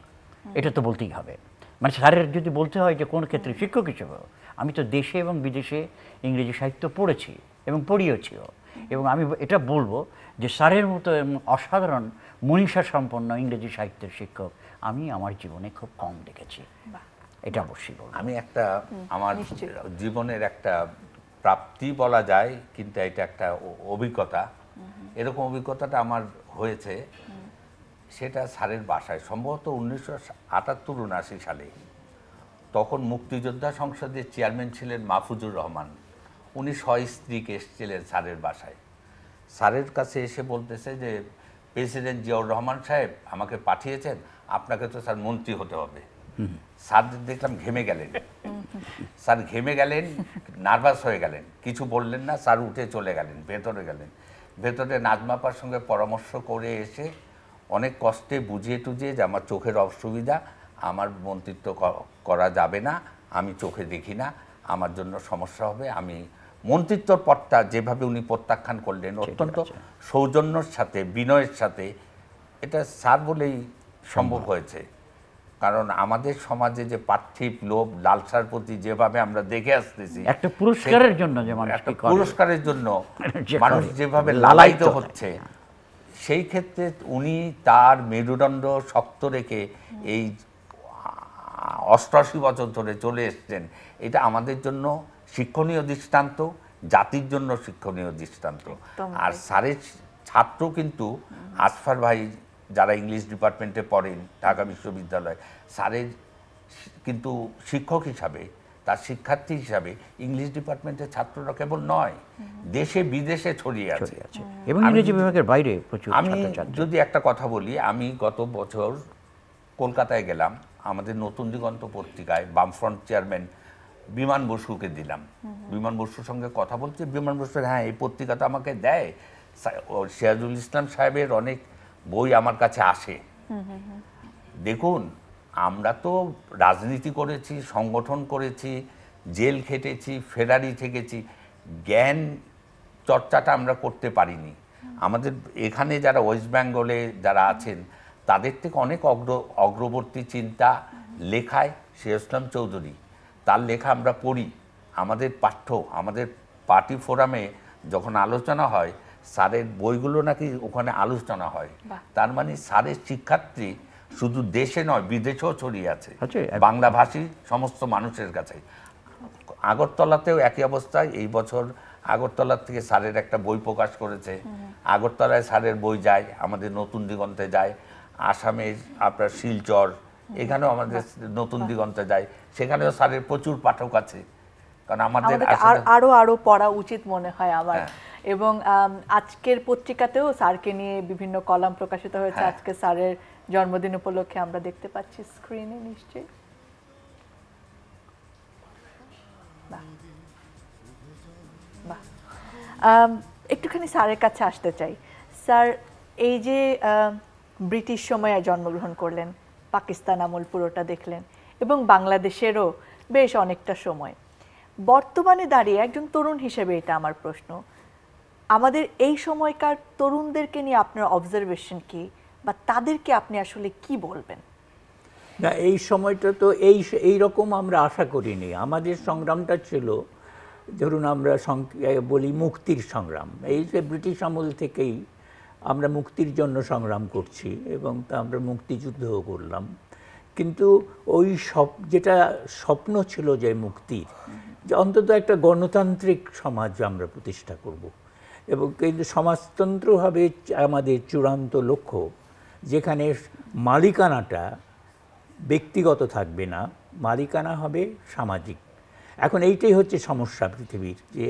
এটা তো বলতেই হবে। মানে স্যারের যদি বলতে হয় যে কোন ক্ষেত্রে শিক্ষক হিসেবে, আমি তো দেশে এবং বিদেশে ইংরেজি সাহিত্য পড়েছি এবং পড়িয়েছিও, এবং আমি এটা বলবো যে স্যারের মতো অসাধারণ মনীষা সম্পন্ন ইংরেজি সাহিত্যের শিক্ষক আমি আমার জীবনে খুব কম দেখেছি। এটা অবশ্যই বলবো। আমি একটা আমার জীবনের একটা প্রাপ্তি বলা যায়, কিন্তু এটা একটা অভিজ্ঞতা। এরকম অভিজ্ঞতাটা আমার হয়েছে, সেটা স্যারের বাসায় সম্ভবত 1978-79 সালে। তখন মুক্তিযোদ্ধা সংসদের চেয়ারম্যান ছিলেন মাহফুজুর রহমান। উনি সস্ত্রীক এসেছিলেন স্যারের বাসায়। স্যারের কাছে এসে বলতেছে যে প্রেসিডেন্ট জিয়াউর রহমান সাহেব আমাকে পাঠিয়েছেন, আপনাকে তো স্যার মন্ত্রী হতে হবে। স্যার দেখলাম ঘেমে গেলেন, স্যার ঘেমে গেলেন, নার্ভাস হয়ে গেলেন, কিছু বললেন না। স্যার উঠে চলে গেলেন, ভেতরে গেলেন। ভেতরে নাজমাপার সঙ্গে পরামর্শ করে এসে অনেক কষ্টে বুঝিয়ে টুঝিয়ে যে আমার চোখের অসুবিধা, আমার মন্ত্রিত্ব করা যাবে না, আমি চোখে দেখি না, আমার জন্য সমস্যা হবে। আমি মন্ত্রিত্বর পদটা যেভাবে উনি প্রত্যাখ্যান করলেন অত্যন্ত সৌজন্যর সাথে, বিনয়ের সাথে, এটা স্যার বলেই সম্ভব হয়েছে। কারণ আমাদের সমাজে যে পার্থিব লোভ, লালসার প্রতি যেভাবে আমরা দেখে আসতেছি, একটা পুরস্কারের জন্য যে মানুষ একটা পুরস্কারের জন্য মানুষ যেভাবে লালায়িত হচ্ছে, সেই ক্ষেত্রে উনি তার মেরুদণ্ড শক্ত রেখে এই 88 বছর ধরে চলে এসছেন। এটা আমাদের জন্য শিক্ষণীয় দৃষ্টান্ত, জাতির জন্য শিক্ষণীয় দৃষ্টান্ত। আর স্যারের ছাত্র কিন্তু আসফার ভাই, যারা ইংলিশ ডিপার্টমেন্টে পড়েন ঢাকা বিশ্ববিদ্যালয়, স্যারের কিন্তু শিক্ষক হিসাবে, তার শিক্ষার্থী হিসাবে ইংলিশ ডিপার্টমেন্টের ছাত্ররা কেবল নয়, দেশে বিদেশে ছড়িয়ে আছে, এবং ইংরেজি বিভাগের বাইরে প্রচুর। আমি যদি একটা কথা বলি, আমি গত বছর কলকাতায় গেলাম, আমাদের নতুন দিগন্ত পত্রিকায় বামফ্রন্ট চেয়ারম্যান বিমান বসুকে দিলাম। বিমান বসুর সঙ্গে কথা বলছি, বিমান বসু হ্যাঁ এই পত্রিকাটা আমাকে দেয়, সিরাজুল ইসলাম সাহেবের অনেক বই আমার কাছে আসে। দেখুন, আমরা তো রাজনীতি করেছি, সংগঠন করেছি, জেল খেটেছি, ফেরারি থেকেছি, জ্ঞান চর্চাটা আমরা করতে পারিনি। আমাদের এখানে যারা ওয়েস্ট বেঙ্গলে যারা আছেন তাদের থেকে অনেক অগ্রবর্তী চিন্তা লেখায় সিরাজ ইসলাম চৌধুরী, তার লেখা আমরা পড়ি। আমাদের আমাদের পার্টি ফোরামে যখন আলোচনা হয়, স্যারের বইগুলো নাকি ওখানে আলোচনা হয়। তার মানে স্যারের শিক্ষার্থী শুধু দেশে নয়, বিদেশেও ছড়িয়ে আছে, বাংলাভাষী সমস্ত মানুষের কাছে। আগরতলাতেও একই অবস্থায়। এই বছর আগরতলা থেকে স্যারের একটা বই প্রকাশ করেছে, আগরতলায় স্যারের বই যায়, আমাদের নতুন দিগন্তে যায়, আসামের আপনার শিলচর, এখানেও আমাদের নতুন দিগন্তে যায়, সেখানেও স্যারের প্রচুর পাঠক আছে। কারণ আমাদের আরো পড়া উচিত মনে হয় আমার। এবং আজকের পত্রিকাতেও স্যারকে নিয়ে বিভিন্ন কলাম প্রকাশিত হয়েছে। আজকে স্যারের জন্মদিন উপলক্ষে আমরা দেখতে পাচ্ছি স্ক্রিনে নিশ্চয়ই। একটুখানি স্যারের কাছে আসতে চাই। স্যার, এই যে ব্রিটিশ সময়ে জন্মগ্রহণ করলেন, পাকিস্তান আমল পুরোটা দেখলেন, এবং বাংলাদেশেরও বেশ অনেকটা সময়, বর্তমানে দাঁড়িয়ে একজন তরুণ হিসেবে এটা আমার প্রশ্ন, আমাদের এই সময়কার তরুণদেরকে নিয়ে আপনার অবজারভেশন কি, বা তাদেরকে আপনি আসলে কি বলবেন? না, এই সময়টা তো এই রকম আমরা আশা করিনি। আমাদের সংগ্রামটা ছিল, ধরুন আমরা বলি মুক্তির সংগ্রাম, এই যে ব্রিটিশ আমল থেকেই আমরা মুক্তির জন্য সংগ্রাম করছি, এবং তা আমরা মুক্তিযুদ্ধও করলাম। কিন্তু ওই যেটা স্বপ্ন ছিল যে মুক্তির, যে অন্তত একটা গণতান্ত্রিক সমাজ আমরা প্রতিষ্ঠা করব, এবং কিন্তু সমাজতন্ত্র হবে আমাদের চূড়ান্ত লক্ষ্য, যেখানে মালিকানাটা ব্যক্তিগত থাকবে না, মালিকানা হবে সামাজিক। এখন এইটাই হচ্ছে সমস্যা পৃথিবীর, যে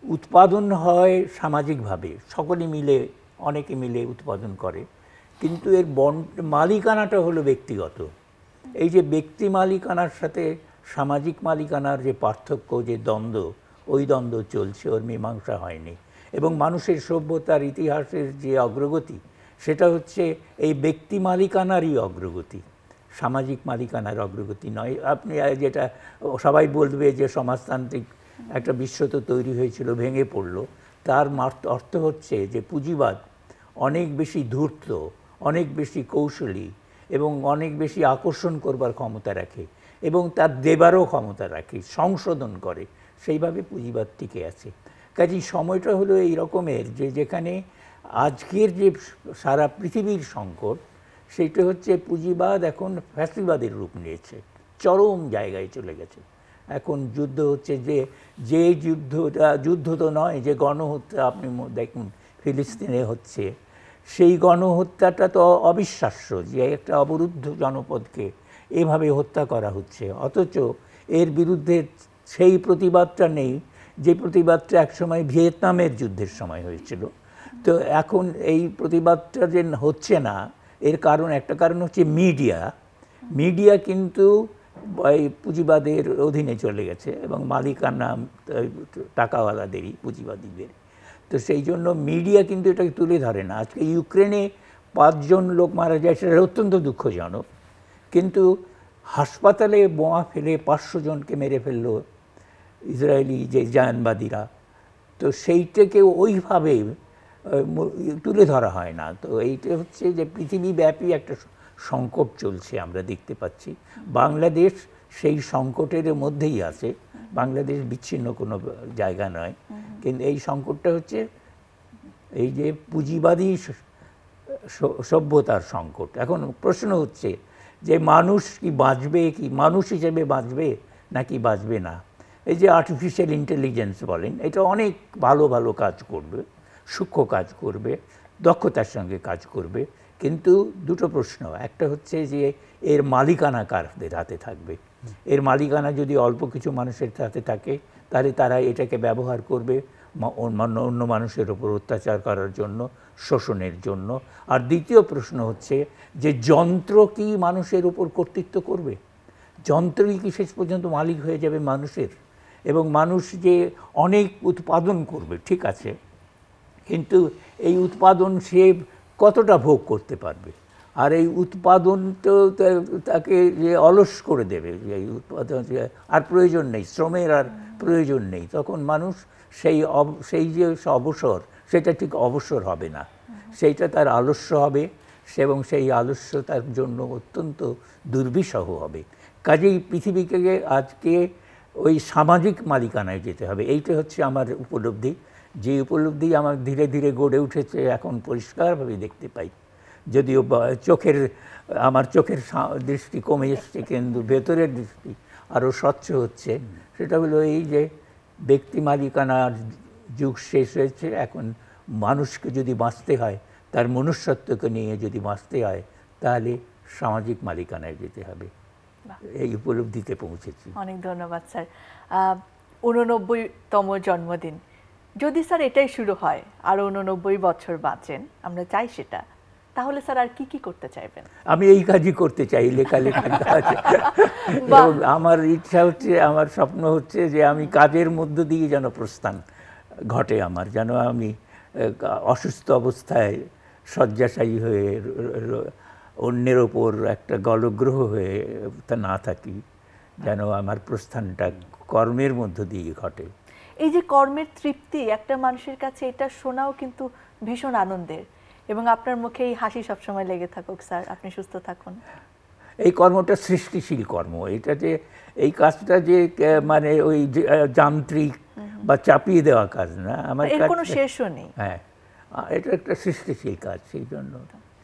উৎপাদন হয় সামাজিকভাবে, সকলে মিলে, অনেকে মিলে উৎপাদন করে, কিন্তু এর মালিকানাটা হলো ব্যক্তিগত। এই যে ব্যক্তি মালিকানার সাথে সামাজিক মালিকানার যে পার্থক্য, যে দ্বন্দ্ব, ওই দ্বন্দ্ব চলছে, ওর মীমাংসা হয়নি। এবং মানুষের সভ্যতার ইতিহাসের যে অগ্রগতি, সেটা হচ্ছে এই ব্যক্তি মালিকানারই অগ্রগতি, সামাজিক মালিকানার অগ্রগতি নয়। আপনি যেটা সবাই বলবে যে সমাজতান্ত্রিক একটা বিশ্ব তো তৈরি হয়েছিল, ভেঙে পড়লো, তার অর্থ হচ্ছে যে পুঁজিবাদ অনেক বেশি ধূর্ত, অনেক বেশি কৌশলী, এবং অনেক বেশি আকর্ষণ করবার ক্ষমতা রাখে, এবং তার দেবারও ক্ষমতা রাখে, সংশোধন করে, সেইভাবে পুঁজিবাদ টিকে আছে। কাজেই সময়টা হলো এই রকমের, যে যেখানে আজকের যে সারা পৃথিবীর সংকট, সেইটা হচ্ছে পুঁজিবাদ এখন ফ্যাসিবাদের রূপ নিয়েছে, চরম জায়গায় চলে গেছে। এখন যুদ্ধ হচ্ছে, যে যুদ্ধ তো নয়, যে গণহত্যা আপনি দেখুন ফিলিস্তিনে হচ্ছে, সেই গণহত্যাটা তো অবিশ্বাস্য, যে একটা অবরুদ্ধ জনপদকে এভাবে হত্যা করা হচ্ছে, অথচ এর বিরুদ্ধে সেই প্রতিবাদটা নেই যে প্রতিবাদটা একসময় ভিয়েতনামের যুদ্ধের সময় হয়েছিল। তো এখন এই প্রতিবাদটা যে হচ্ছে না, এর কারণ, একটা কারণ হচ্ছে মিডিয়া কিন্তু এই পুঁজিবাদের অধীনে চলে গেছে, এবং মালিকানা টাকাওয়ালাদেরই, পুঁজিবাদীদের। তো সেই জন্য মিডিয়া কিন্তু এটাকে তুলে ধরে না। আজকে ইউক্রেনে 5 জন লোক মারা যায়, সেটা অত্যন্ত দুঃখজনক, কিন্তু হাসপাতালে বোমা ফেলে 500 জনকে মেরে ফেললো ইসরায়েলি যে জায়নবাদীরা, তো সেইটাকে ওইভাবে তুলে ধরা হয় না। তো এইটা হচ্ছে যে পৃথিবীব্যাপী একটা সংকট চলছে, আমরা দেখতে পাচ্ছি। বাংলাদেশ সেই সংকটের মধ্যেই আছে, বাংলাদেশ বিচ্ছিন্ন কোনো জায়গা নয়, কিন্তু এই সংকটটা হচ্ছে এই যে পুঁজিবাদী সভ্যতার সংকট। এখন প্রশ্ন হচ্ছে যে মানুষ কি বাঁচবে, কি মানুষ হিসেবে বাঁচবে নাকি বাঁচবে না। এই যে আর্টিফিশিয়াল ইন্টেলিজেন্স বলেন, এটা অনেক ভালো ভালো কাজ করবে, সূক্ষ্ম কাজ করবে, দক্ষতার সঙ্গে কাজ করবে, কিন্তু দুটো প্রশ্ন। একটা হচ্ছে যে এর মালিকানা কারদের হাতে থাকবে। এর মালিকানা যদি অল্প কিছু মানুষের হাতে থাকে, তাহলে তারা এটাকে ব্যবহার করবে অন্য মানুষের ওপর অত্যাচার করার জন্য, শোষণের জন্য। আর দ্বিতীয় প্রশ্ন হচ্ছে যে যন্ত্র কি মানুষের উপর কর্তৃত্ব করবে? যন্ত্রই কি শেষ পর্যন্ত মালিক হয়ে যাবে মানুষের? এবং মানুষ যে অনেক উৎপাদন করবে, ঠিক আছে, কিন্তু এই উৎপাদন সে কতটা ভোগ করতে পারবে? আর এই উৎপাদন তো তাকে যে অলস করে দেবে, এই উৎপাদন আর প্রয়োজন নেই, শ্রমের আর প্রয়োজন নেই, তখন মানুষ সেই যে অবসর, সেটা ঠিক অবসর হবে না, সেইটা তার আলস্য হবে, এবং সেই আলস্য তার জন্য অত্যন্ত দুর্বিষহ হবে। কাজেই পৃথিবীকে আজকে ওই সামাজিক মালিকানায় যেতে হবে। এইটা হচ্ছে আমার উপলব্ধি, যে উপলব্ধি আমার ধীরে ধীরে গড়ে উঠেছে, এখন পরিষ্কারভাবে দেখতে পাই। যদিও আমার চোখের দৃষ্টি কমে এসছে, কিন্তু ভেতরের দৃষ্টি আরও স্বচ্ছ হচ্ছে। সেটা হলো এই যে ব্যক্তি মালিকানার যুগ শেষ হয়েছে, এখন মানুষকে যদি বাঁচতে হয়, তার মনুষ্যত্বকে নিয়ে যদি বাঁচতে হয়, তাহলে সামাজিক মালিকানায় যেতে হবে। এই উপলব্ধিতে পৌঁছেছি। অনেক ধন্যবাদ স্যার। 89তম জন্মদিন, যদি স্যার এটাই শুরু হয় আর 89 বছর বাঁচেন, আমরা চাই সেটা, তাহলে স্যার আর কি কি করতে চাইবেন? আমি এই কাজই করতে চাই, লেখালেখির কাজ। এবং আমার ইচ্ছা হচ্ছে, আমার স্বপ্ন হচ্ছে যে আমি কাজের মধ্য দিয়ে যেন প্রস্থান ঘটে আমার, যেন আমি অসুস্থ অবস্থায় শয্যাশায়ী হয়ে অন্যের ওপর একটা গলগ্রহ হয়ে তা না থাকি, যেন আমার প্রস্থানটা কর্মের মধ্য দিয়ে ঘটে। এই যে কর্মের তৃপ্তি, একটা মানুষের কাছে এটা শোনাও কিন্তু ভীষণ আনন্দের, এবং আপনার মুখে এই হাসি সবসময় লেগে থাকুক স্যার, আপনি সুস্থ থাকুন। এই কর্মটা সৃষ্টিশীল কর্ম, এটা যে এই কাজটা যে মানে ওই যান্ত্রিক বা চাপিয়ে দেওয়া কাজ না, আমার এর কোনো শেষও নেই। হ্যাঁ, এটা একটা সৃষ্টিশীল কাজ,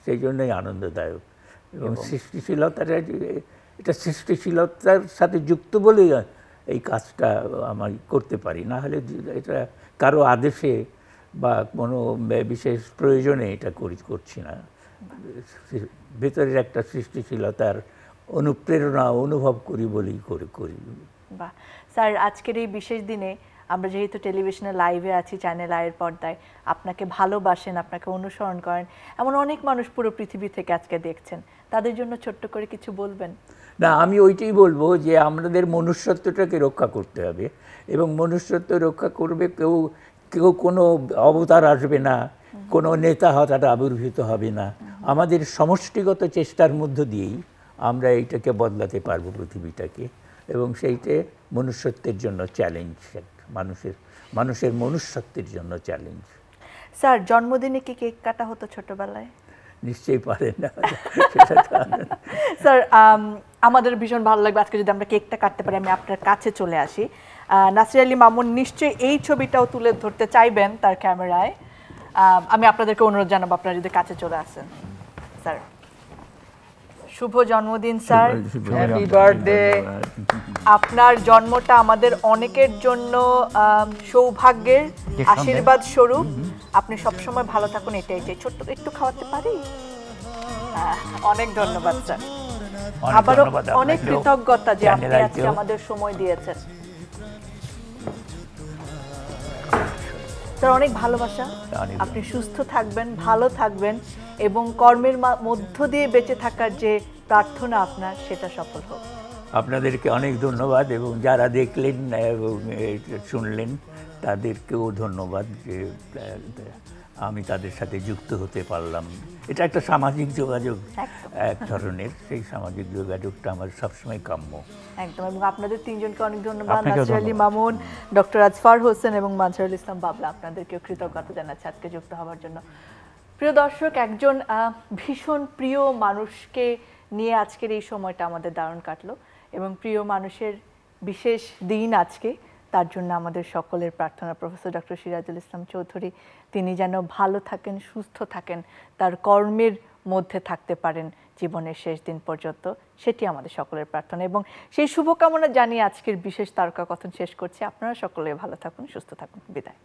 সেই জন্যই আনন্দদায়ক। এবং সৃষ্টিশীলতাটা, এটা সৃষ্টিশীলতার সাথে যুক্ত বলেই এই কাজটা আমি করতে পারি, না হলে এটা কারো আদেশে বা কোনো বিশেষ প্রয়োজনে এটা করছি না। ভেতরের একটা সৃষ্টিশীলতার অনুপ্রেরণা অনুভব করি বলেই করি। বাহ স্যার, আজকের এই বিশেষ দিনে আমরা যেহেতু টেলিভিশনে লাইভে আছি, চ্যানেল আয়ের পর্দায়, আপনাকে ভালোবাসেন, আপনাকে অনুসরণ করেন এমন অনেক মানুষ পুরো পৃথিবী থেকে আজকে দেখছেন, তাদের জন্য ছোট্ট করে কিছু বলবেন? না, আমি ওইটাই বলবো যে আমাদের মনুষ্যত্বটাকে রক্ষা করতে হবে, এবং মনুষ্যত্ব রক্ষা করবে কেউ কোনো অবতার আসবে না, কোনো নেতা হঠাৎ আবির্ভূত হবে না। আমাদের সমষ্টিগত চেষ্টার মধ্য দিয়েই আমরা এইটাকে বদলাতে পারবো পৃথিবীটাকে, এবং সেইটা মনুষ্যত্বের জন্য চ্যালেঞ্জ, মানুষের মনুষ্যত্বের জন্য চ্যালেঞ্জ। স্যার, জন্মদিনে কি কেক কাটা হতো ছোটবেলায়? নিশ্চয়ই পারেন না স্যার, আমাদের ভীষণ ভালো লাগবে আজকে যদি আমরা কেকটা কাটতে পারি। আমি আপনার কাছে চলে আসি। নাসির আলী মামুন নিশ্চয়ই এই ছবিটাও তুলে ধরতে চাইবেন তার ক্যামেরায়। আমি আপনাদেরকে অনুরোধ জানাবো, আপনারা যদি কাছে চলে আসেন। স্যার, শুভ জন্মদিন স্যার, হ্যাপি বার্থডে। আপনার জন্মটা আমাদের অনেকের জন্য সৌভাগ্যের আশীর্বাদ স্বরূপ। আপনি সবসময় ভালো থাকুন, এটাই চাই। ছোট্ট একটু খাওয়াতে পারি? অনেক ধন্যবাদ স্যার, আবারও অনেক কৃতজ্ঞতা যে আপনি আজকে আমাদের সময় দিয়েছেন। স্যার, অনেক ভালোবাসা, আপনি সুস্থ থাকবেন, ভালো থাকবেন, এবং কর্মের মধ্য দিয়ে বেঁচে থাকার যে প্রার্থনা আপনার, সেটা সফল হোক। আপনাদেরকে অনেক ধন্যবাদ, এবং যারা দেখলেন এবং শুনলেন তাদেরকেও ধন্যবাদ যে আমি তাদের সাথে যুক্ত হতে পারলাম। এটা একটা সামাজিক যোগাযোগ এক ধরনের, সেই সামাজিক যোগাযোগটা আমার সবসময় কাম্য। একদম, এবং আপনাদের তিনজনকে অনেক ধন্যবাদ, নাসির আলী মামুন, ডক্টর আজফার হোসেন এবং মানসুরুল ইসলাম বাবলা। আপনাদেরকেও কৃতজ্ঞতা জানাচ্ছি আজকে যুক্ত হওয়ার জন্য। প্রিয় দর্শক, একজন ভীষণ প্রিয় মানুষকে নিয়ে আজকের এই সময়টা আমাদের দারুণ কাটলো, এবং প্রিয় মানুষের বিশেষ দিন আজকে, তার জন্য আমাদের সকলের প্রার্থনা প্রফেসর ডক্টর সিরাজুল ইসলাম চৌধুরী তিনি যেন ভালো থাকেন, সুস্থ থাকেন, তার কর্মের মধ্যে থাকতে পারেন জীবনের শেষ দিন পর্যন্ত, সেটি আমাদের সকলের প্রার্থনা। এবং সেই শুভকামনা জানিয়ে আজকের বিশেষ তারকা কথন শেষ করছি। আপনারা সকলে ভালো থাকুন, সুস্থ থাকুন, বিদায়।